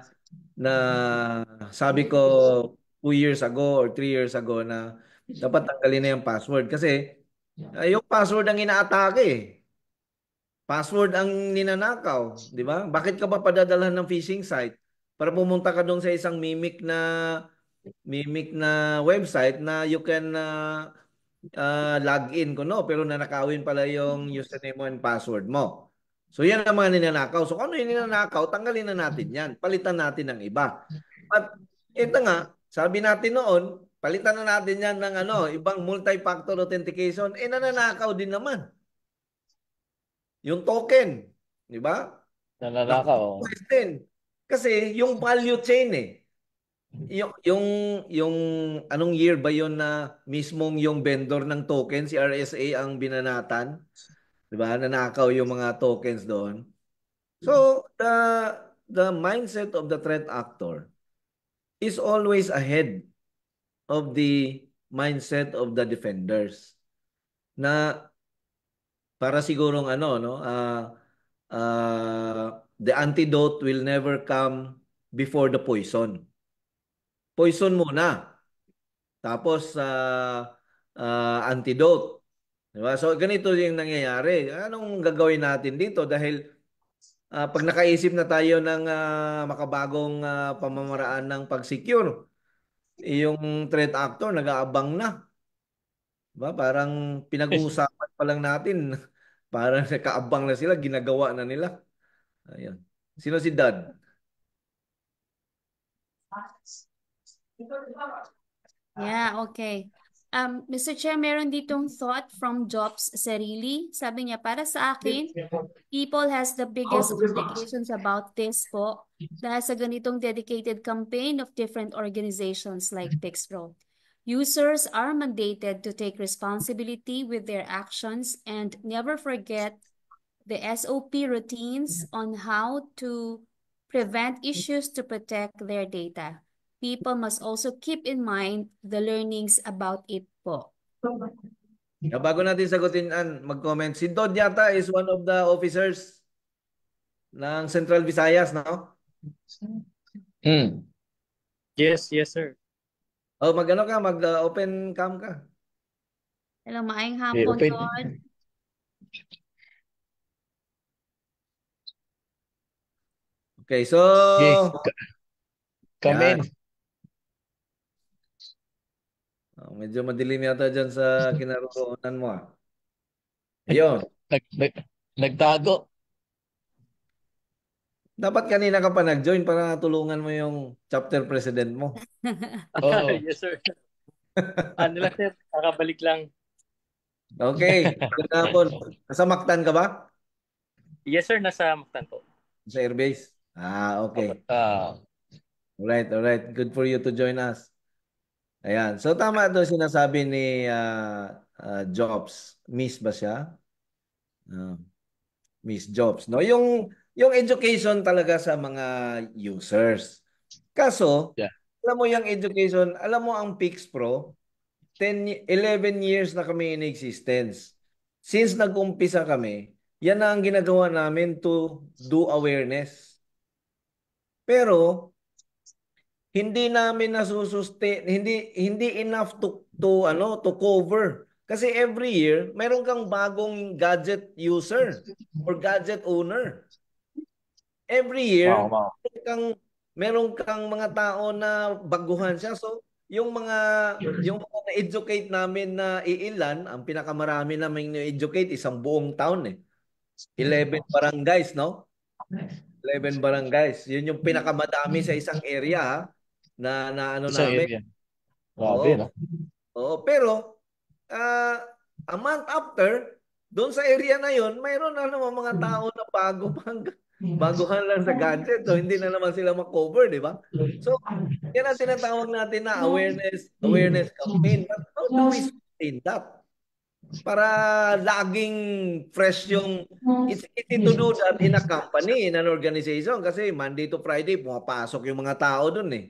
sabi ko 2 years ago or 3 years ago na dapat tanggalin na yung password kasi yung password ang inaatake eh. Password ang ninanakaw, di ba? Bakit ka ba padadalhan ng phishing site para pumunta ka doon sa isang mimic na website na you can log in ko no pero nanakawin pala yung username mo and password mo. So yan ang mga ninanakaw. So kung ano yung ninanakaw, tanggalin na natin yan. Palitan natin ng iba. At ito nga, sabi natin noon, palitan na natin yan ng ibang multi-factor authentication. Nananakaw din naman. Yung token. Di ba? Nananakaw. Oh. Nakukuha din. Kasi yung value chain eh. Yung anong year ba yon na mismong yung vendor ng token, si RSA ang binanatan? 'Di ba? Nanakaw yung mga tokens doon. So, the mindset of the threat actor is always ahead of the mindset of the defenders. Na para sigurong no, the antidote will never come before the poison. Poison muna. Tapos antidote. Diba? So ganito yung nangyayari. Anong gagawin natin dito? Dahil pag nakaisip na tayo ng makabagong pamamaraan ng pag-secure, yung threat actor nag-aabang na. Diba? Parang pinag-uusapan pa lang natin. Parang nakaabang na sila, ginagawa na nila. Ayun. Sino si Dad? Yeah, okay. Mr. Chair, meron ditong thought from Jobs Sarili. Sabi niya, para sa akin, people has the biggest obligations about this po dahil sa ganitong dedicated campaign of different organizations like PixPro. Users are mandated to take responsibility with their actions and never forget the SOP routines on how to prevent issues to protect their data. People must also keep in mind the learnings about it po. Bago natin sagutin, mag-comment. Si Todd yata is one of the officers ng Central Visayas, no? Hmm. Yes, sir. O mag-ano ka, mag-open cam ka. Hello, maayong Okay, hapon, open. Todd. Okay, so Okay. Come yan. in. Medyo madilim yata dyan sa kinaroroonan mo. Ayun. Nagtago. Dapat kanina ka pa nag-join para tulungan mo yung chapter president mo. Oo. Yes, sir. Ano lang, sir? Kakabalik lang. Okay. Good hapon. Nasa Mactan ka ba? Yes, sir. Nasa Mactan po. Sa airbase? Okay. Ah, Alright, alright. Good for you to join us. Ayan. So tama to sinasabi ni Jobs. Miss ba siya? Ah, Miss Jobs, no? Yung education talaga sa mga users. Kaso, yeah. alam mo yung education, alam mo ang Pix Pro, 11 years na kami in existence. Since nag-umpisa kami, yan na ang ginagawa namin to do awareness. Pero hindi namin nasusustain, hindi enough to cover. Kasi every year, meron kang bagong gadget user or gadget owner. Every year, Wow. meron kang mga tao na baguhan siya. So, yung mga na-educate namin na iilan, ang pinakamarami namin na-educate isang buong town eh. 11 barangays, no? 11 barangays. Yun yung pinakamadami sa isang area ha, na ano Isang namin. area. Grabe, Oo. no? Oo, pero a month after, doon sa area na yon, mayroon na naman mga tao na baguhan lang sa gadget. So, hindi na naman sila makover, di ba? So, yan ang tinatawag natin na awareness campaign. But how do we sustain that? Para laging fresh yung it's easy to do that in a company, in an organization kasi Monday to Friday pumapasok yung mga tao doon eh.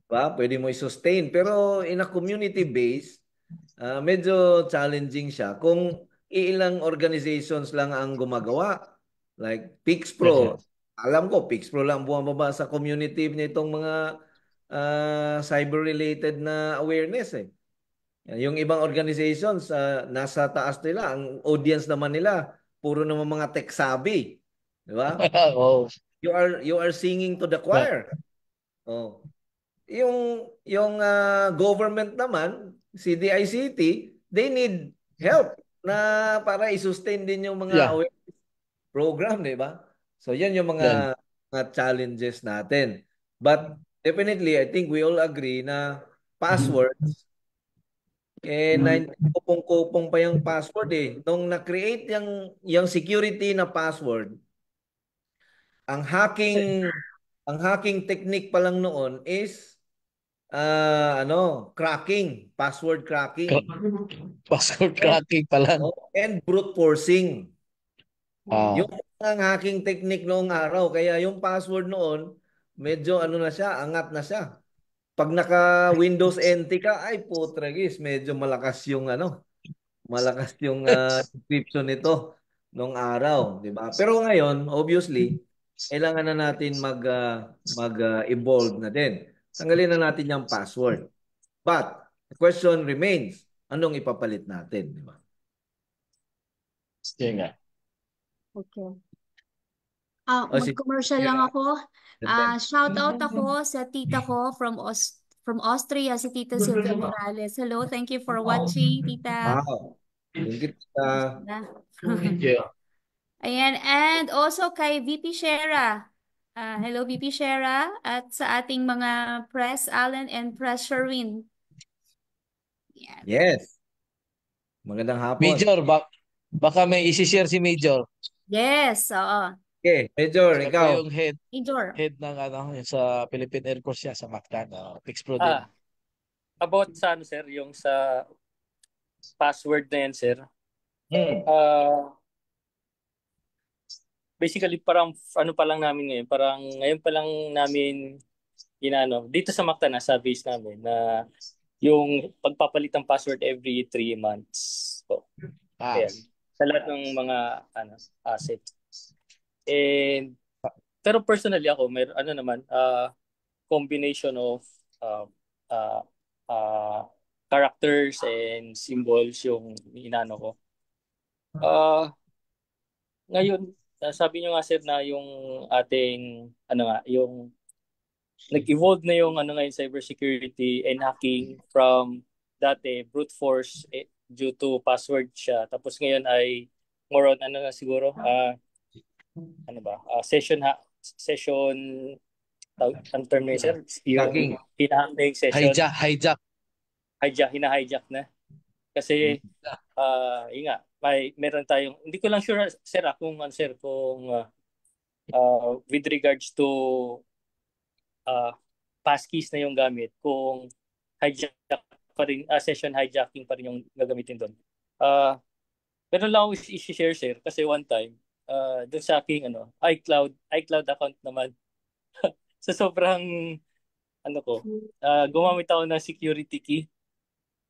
Diba? Pwede mo i-sustain pero in a community base medyo challenging siya kung ilang organizations lang ang gumagawa like PixPro. Alam ko PixPro lang bumababa sa community nitong mga cyber related na awareness eh. Yung ibang organizations, nasa taas nila. Ang audience naman nila, puro naman mga tech savvy. Di ba? Oh. You are singing to the choir. Oh. Yung government naman, CDICT, they need help na para i-sustain din yung mga Yeah. awareness program, di ba? So yan yung mga challenges natin. But definitely, I think we all agree na passwords kupong-kupong pa yung password eh. Nung na-create yung security na password, ang hacking technique pa lang noon is cracking, password cracking. Password cracking pa lang. And brute forcing. Ah. Yung ang hacking technique noong araw, kaya yung password noon, medyo ano na siya, angat na siya. Pag naka Windows NT ka, ay putregis, medyo malakas yung description nito nung araw, di ba? Pero ngayon, obviously, kailangan na natin mag-evolve na din. Tanggalin na natin yung password. But the question remains, anong ipapalit natin, di ba? Sige nga. Okay. O, Mag-commercial lang ako. Shout out ako sa tita ko from Austria, si Tita Silvia Morales. Hello, thank you for watching, tita. Wow. Thank you, tita. Yeah. Ayan, and also kay VP Shera. Hello, VP Shera. At sa ating mga Press Allen and Press Sherwin. Yan. Yes. Magandang hapon. Major, baka may isi-share si Major. Yes, oo. Okay, Major, Siya po ikaw. yung head Major. ng yung sa Philippine Air Force siya sa MACTAN. Fixed Pro din. About sa ano, sir, yung sa password na yan, sir. Hmm. Basically, parang ano pa lang namin ngayon. Parang ngayon pa lang namin ginano. Dito sa Mactan, sa base namin, na yung pagpapalit ng password every 3 months. So, ayan. Sa lahat ng mga assets. And, pero personally ako, may ano naman, combination of uh, uh, uh, characters and symbols yung inano ko. Ngayon, sabi nyo nga sir na yung ating ano nga, yung nag-evolve na yung ano ngayon cybersecurity and hacking from dati brute force due to password siya. Tapos ngayon ay more on ano na siguro ano ba? Session ang term na yun, sir, Hacking. yung hinahack session. Hina-hijack na. Kasi yun nga, meron tayong hindi ko lang sure sir kung ano sir kung with regards to passkeys na yung gamit kung hijack pa rin session hijacking pa rin yung gagamitin doon. Pero lang ako i-share sir kasi one time doon sa aking iCloud account naman sa sobrang ano ko gumamit ako ng security key.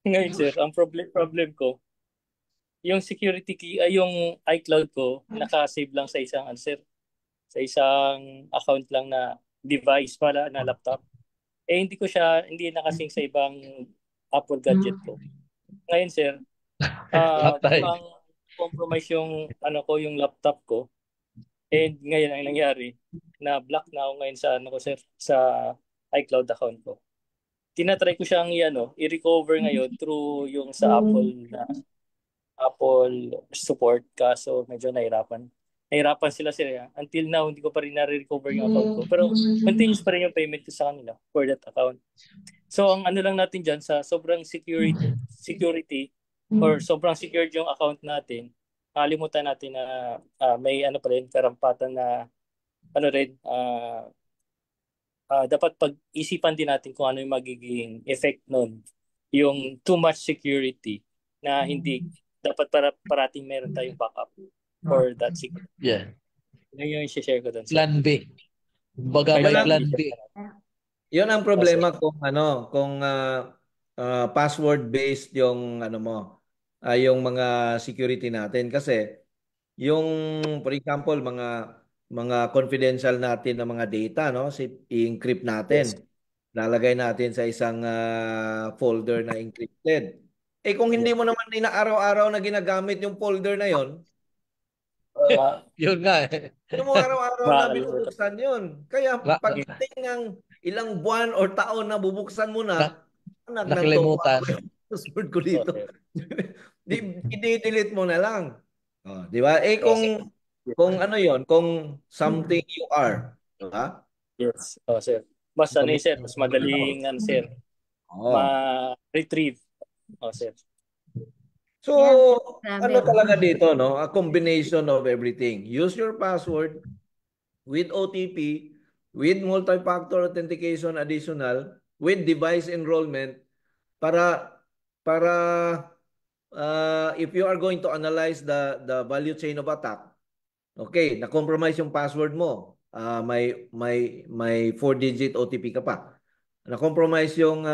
Ngayon sir, ang problem ko yung security key ay yung iCloud ko naka-save lang sa isang sir, sa isang account lang na device pala na laptop. Hindi nakasync sa ibang Apple gadget ko. Ngayon sir, mukhang compromise yung yung laptop ko. And ngayon ang nangyari, na block na ako ngayon sa ko sir, sa iCloud account ko. Tinatry ko siyang i-recover ngayon through yung sa Apple support kaso medyo nahirapan. Nahirapan sila until now hindi ko pa rin na-recover yung account ko. Pero continuous pa rin yung payment ko sa kanila for that account. So ang ano lang natin diyan sa sobrang security or sobrang secured yung account natin, kalimutan natin na may pa rin karampatan na dapat pag-isipan din natin kung ano yung magiging effect nun. Yung too much security na hindi dapat parating meron tayong backup for that security. Yeah. Yun yung i-share ko doon. Plan B. Baga may plan B. Yun ang problema kung kung password based yung yung mga security natin kasi yung for example mga confidential natin na mga data i-encrypt natin. Yes. Lalagay natin sa isang folder na encrypted. Kung hindi mo naman araw-araw na ginagamit yung folder na yon, yun nga hindi mo araw-araw na binubuksan yun. Kaya pagdating ng ilang buwan or taon na bubuksan mo na, nakalimutan. Password ko dito. I-delete mo na lang. Di ba? Kung ano yon, kung something you are, di ba? Yes. Sir. Mas sir, mas madaling sir. Ma-retrieve. Sir. So, ano talaga dito, a combination of everything. Use your password with OTP, with multi-factor authentication additional, with device enrollment para if you are going to analyze the value chain of attack, okay, na-compromise yung password mo. May 4-digit OTP ka pa. Na-compromise yung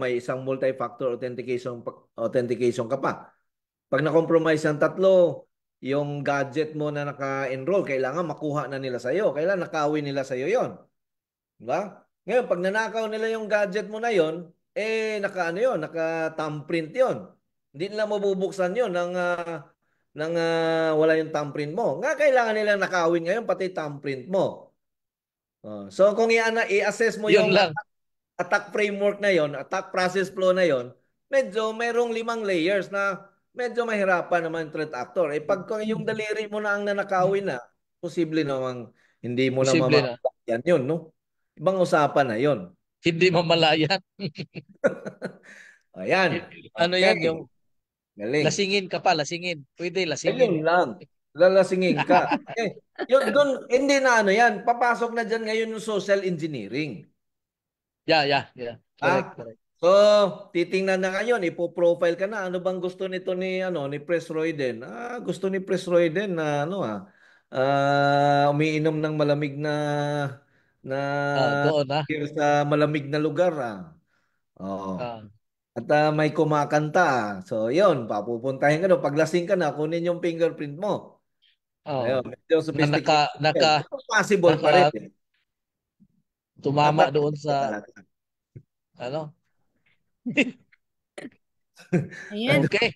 may isang multi-factor authentication ka pa. Pag na-compromise ang tatlo, yung gadget mo na naka-enroll, kailangan makuha na nila sa'yo. Kailangan nakawin nila sa'yo yon. Diba? Ngayon, pag nanakaw nila yung gadget mo na yon, naka-thumbprint yon. Hindi nila mabubuksan yon ng wala yung thumbprint mo. Nga kailangan nilang nakawin ngayon pati thumbprint mo. So kung i-assess mo yung attack framework na yon, attack process flow na yon, medyo merong 5 layers na medyo mahirapan naman threat actor. Pag yung daliri mo na ang nanakawin na, posible namang hindi mo na mamalayan yun, no? Ibang usapan na yon. Hindi mamalayan. Ayan. Ano yan, Okay. yung Galing. lasingin ka pa, lasingin. Pwede Ayun lasingin. lang. Lalasingin ka. Yun, dun, hindi na ano yan. Papasok na dyan ngayon yung social engineering. Yeah. Correct, Ah, correct. so titingnan na ngayon, ipo-profile ka na. Ano bang gusto nito ni Pres Royden? Gusto ni Pres Royden na umiinom ng malamig na Doon na. beer sa malamig na lugar. Oo. Ah, At may kumakanta. So, yun, papupuntahin ka doon. Paglasing ka na, kunin yung fingerprint mo. oh. Ayun, medyo Na sophisticated. Pero possible pa naka rin. tumama doon Possible sa, talaga. ano? Ayan, Okay,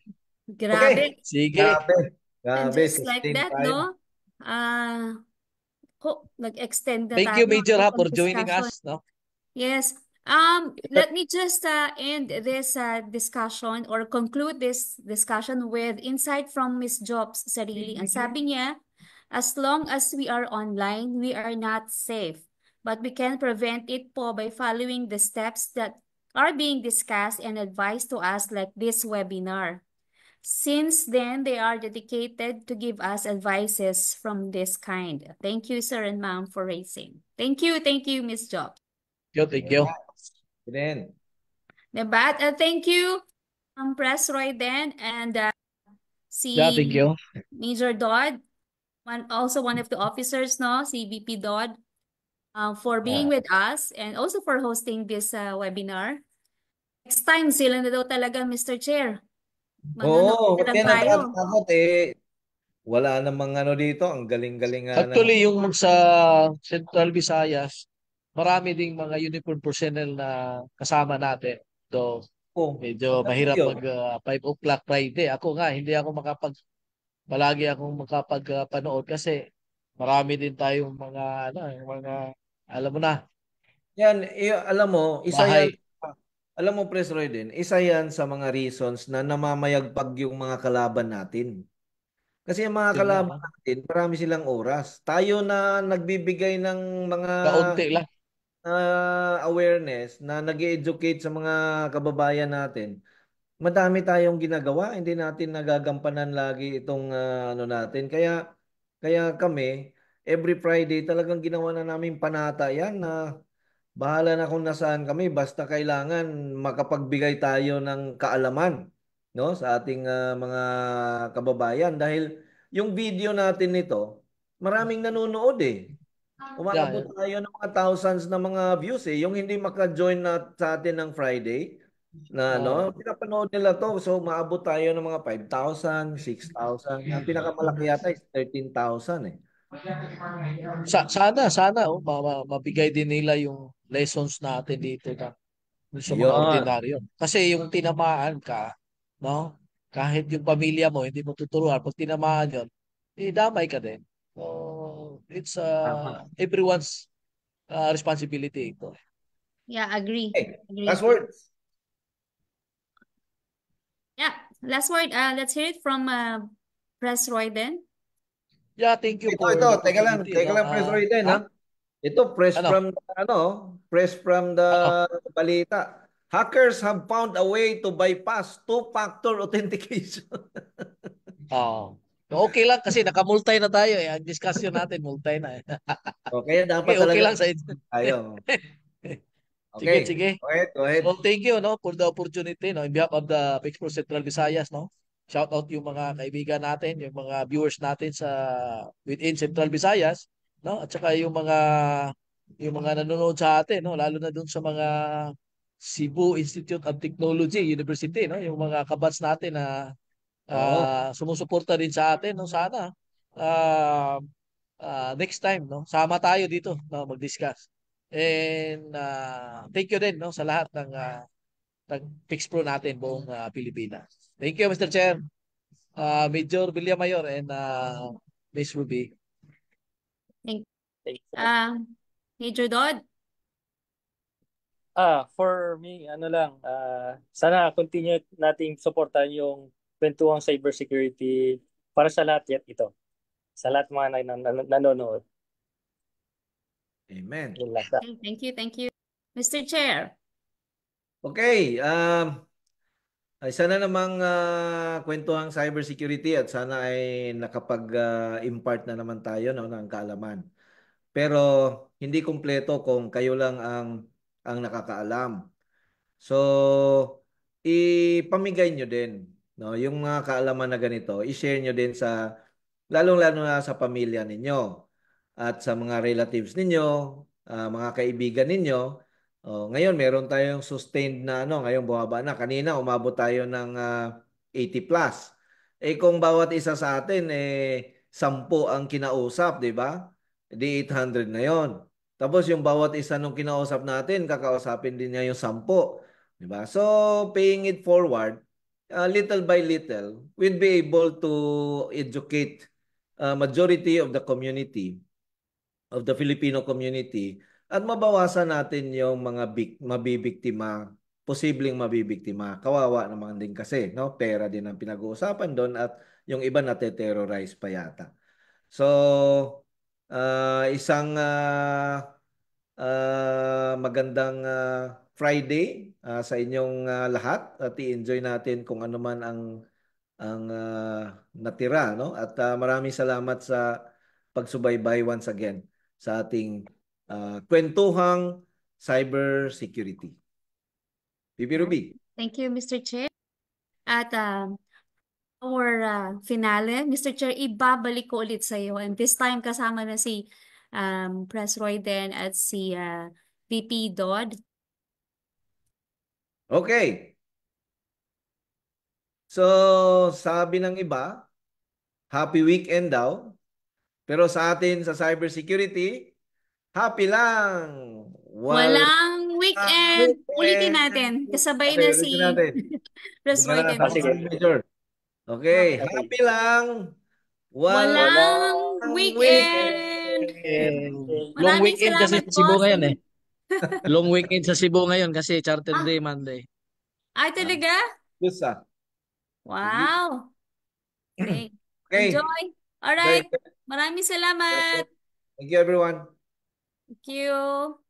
Okay. grabe. sige. Grabe. And Grabe. just like Sustain that, tayo. no? Nag-extend na Thank you, tayo Major, ha, itong for joining discussion. us, no? Yes. Let me just end this discussion or conclude this discussion with insight from Miss Jobs Sarili. Ang sabi niya, as long as we are online, we are not safe. But we can prevent it po by following the steps that are being discussed and advised to us like this webinar. Since then, they are dedicated to give us advices from this kind. Thank you, sir and ma'am, for raising. Thank you, Miss Jobs. Thank you. Then, Diba? Thank you, Press Roy then, and Yeah, thank si you. Major Dodd, also one of the officers, no, si VP Dodd, for being with us and also for hosting this webinar. Next time, sila na daw talaga, Mr. Chair. Manonood oo, na ba't lang kaya tayo. natatakot wala namang dito, ang galing-galing nga ng Actually, yung sa Central Visayas, marami ding mga uniform personnel na kasama natin. So, medyo mahirap yun. mag 5 o'clock Friday. Ako nga, hindi ako palagi akong makapagpanood kasi marami din tayong mga, yung mga, alam mo na, Yan, alam mo, bahay. Pres Roy din, isa yan sa mga reasons na namamayagpag yung mga kalaban natin. Kasi yung mga Yun nga, kalaban natin, marami silang oras. Tayo na nagbibigay ng mga kaunti lang. awareness na nag-educate sa mga kababayan natin. Madami tayong ginagawa, hindi natin nagagampanan lagi itong natin. Kaya kami, every Friday talagang ginawa na namin panata yan na bahala na kung nasaan kami basta kailangan makapagbigay tayo ng kaalaman, no, sa ating mga kababayan dahil yung video natin nito, maraming nanonood Umaabot Yeah. tayo ng mga thousands na mga views Yung hindi maka-join na sa atin ng Friday na pinapanood nila to. So umaabot tayo ng mga 5,000, 6,000. Ang pinakamalaki yata is 13,000 Sana mabigay din nila yung lessons natin dito sa mga Ayun. ordinaryo. Kasi yung tinamaan ka, no? Kahit yung pamilya mo, hindi mo tuturuan. Pag tinamaan yun, damay ka din. So, it's Tama. everyone's responsibility ito. Yeah, agree. Okay. Last words. Yeah, last word. Let's hear it from Press Roy then. Yeah, thank you for Ito, the teka lang, opportunity. Pres Roy din, ha? Ito, Ano? press from the balita. Hackers have found a way to bypass two-factor authentication. Okay lang kasi nakamultay na tayo eh. Ang discussion natin, multay na eh. Okay, dapat Okay talaga lang sa tayo. Sige, Okay. sige. Go ahead. So thank you for the opportunity in behalf of the Pixpro Central Visayas Shout out yung mga kaibigan natin, yung mga viewers natin sa within Central Visayas At saka yung mga nanonood sa atin lalo na dun sa mga Cebu Institute of Technology University yung mga kabats natin na sumusuporta din sa atin sana next time sama tayo dito mag-discuss. And thank you din sa lahat ng Pixpro natin buong Pilipinas. Thank you, Mr. Chair, Major Villamayor, and Miss Ruby. Thank Major Dodd. For me, sana continue nating supportan yung kwentuhang cybersecurity para sa lahat ito. Sa lahat mga nanonood. Amen. Thank you. Mr. Chair. Okay. Ay sana namang kwentuhang cybersecurity at sana ay nakapag-impart na naman tayo no, ng kaalaman. Pero hindi kumpleto kung kayo lang ang nakakaalam. So, ipamigay nyo din. No? Yung mga kaalaman na ganito, i-share nyo din sa, lalong-lalo na sa pamilya ninyo at sa mga relatives ninyo, mga kaibigan ninyo. Ngayon, meron tayong sustained na ano, ngayon bumaba na. Kanina, umabot tayo ng 80 plus. Kung bawat isa sa atin, 10 ang kinausap, di ba? Di 800 na yon. Tapos yung bawat isa nung kinausap natin, kakausapin din niya yung 10. Diba? So, paying it forward, little by little, we'll be able to educate majority of the community, of the Filipino community, at mabawasan natin yung mga mabibiktima, posibleng mabibiktima. Kawawa naman din kasi, no? Pera din ang pinag-uusapan doon at yung iba nate-terrorize pa yata. So, isang magandang Friday sa inyong lahat at i-enjoy natin kung ano man ang natira, no? At maraming salamat sa pagsubaybay once again sa ating kwentuhang cyber security. Bibi Ruby. Thank you, Mr. Chair. At our finale, Mr. Chair, ibabalik ko ulit sa iyo. And this time kasama na si Pres Roy Den at si VP Dodd. Okay. So, sabi ng iba, happy weekend daw. Pero sa atin sa cybersecurity, happy lang. Walang weekend. Ulitin weekend. natin. Kasabay Okay, na ulitin si natin. Pres Sige Roy na, Den. tapos sige. si Major. Okay, Okay. happy lang. Walang weekend. weekend. Long Maraming weekend kasi salamat sa po. Cebu ngayon eh. Long weekend sa Cebu ngayon kasi Charter Ah, Day Monday. ay talaga? Yes, ah. Sige. Wow. Okay. Okay. Enjoy. All Okay. right. Maraming salamat. Thank you, everyone. Thank you.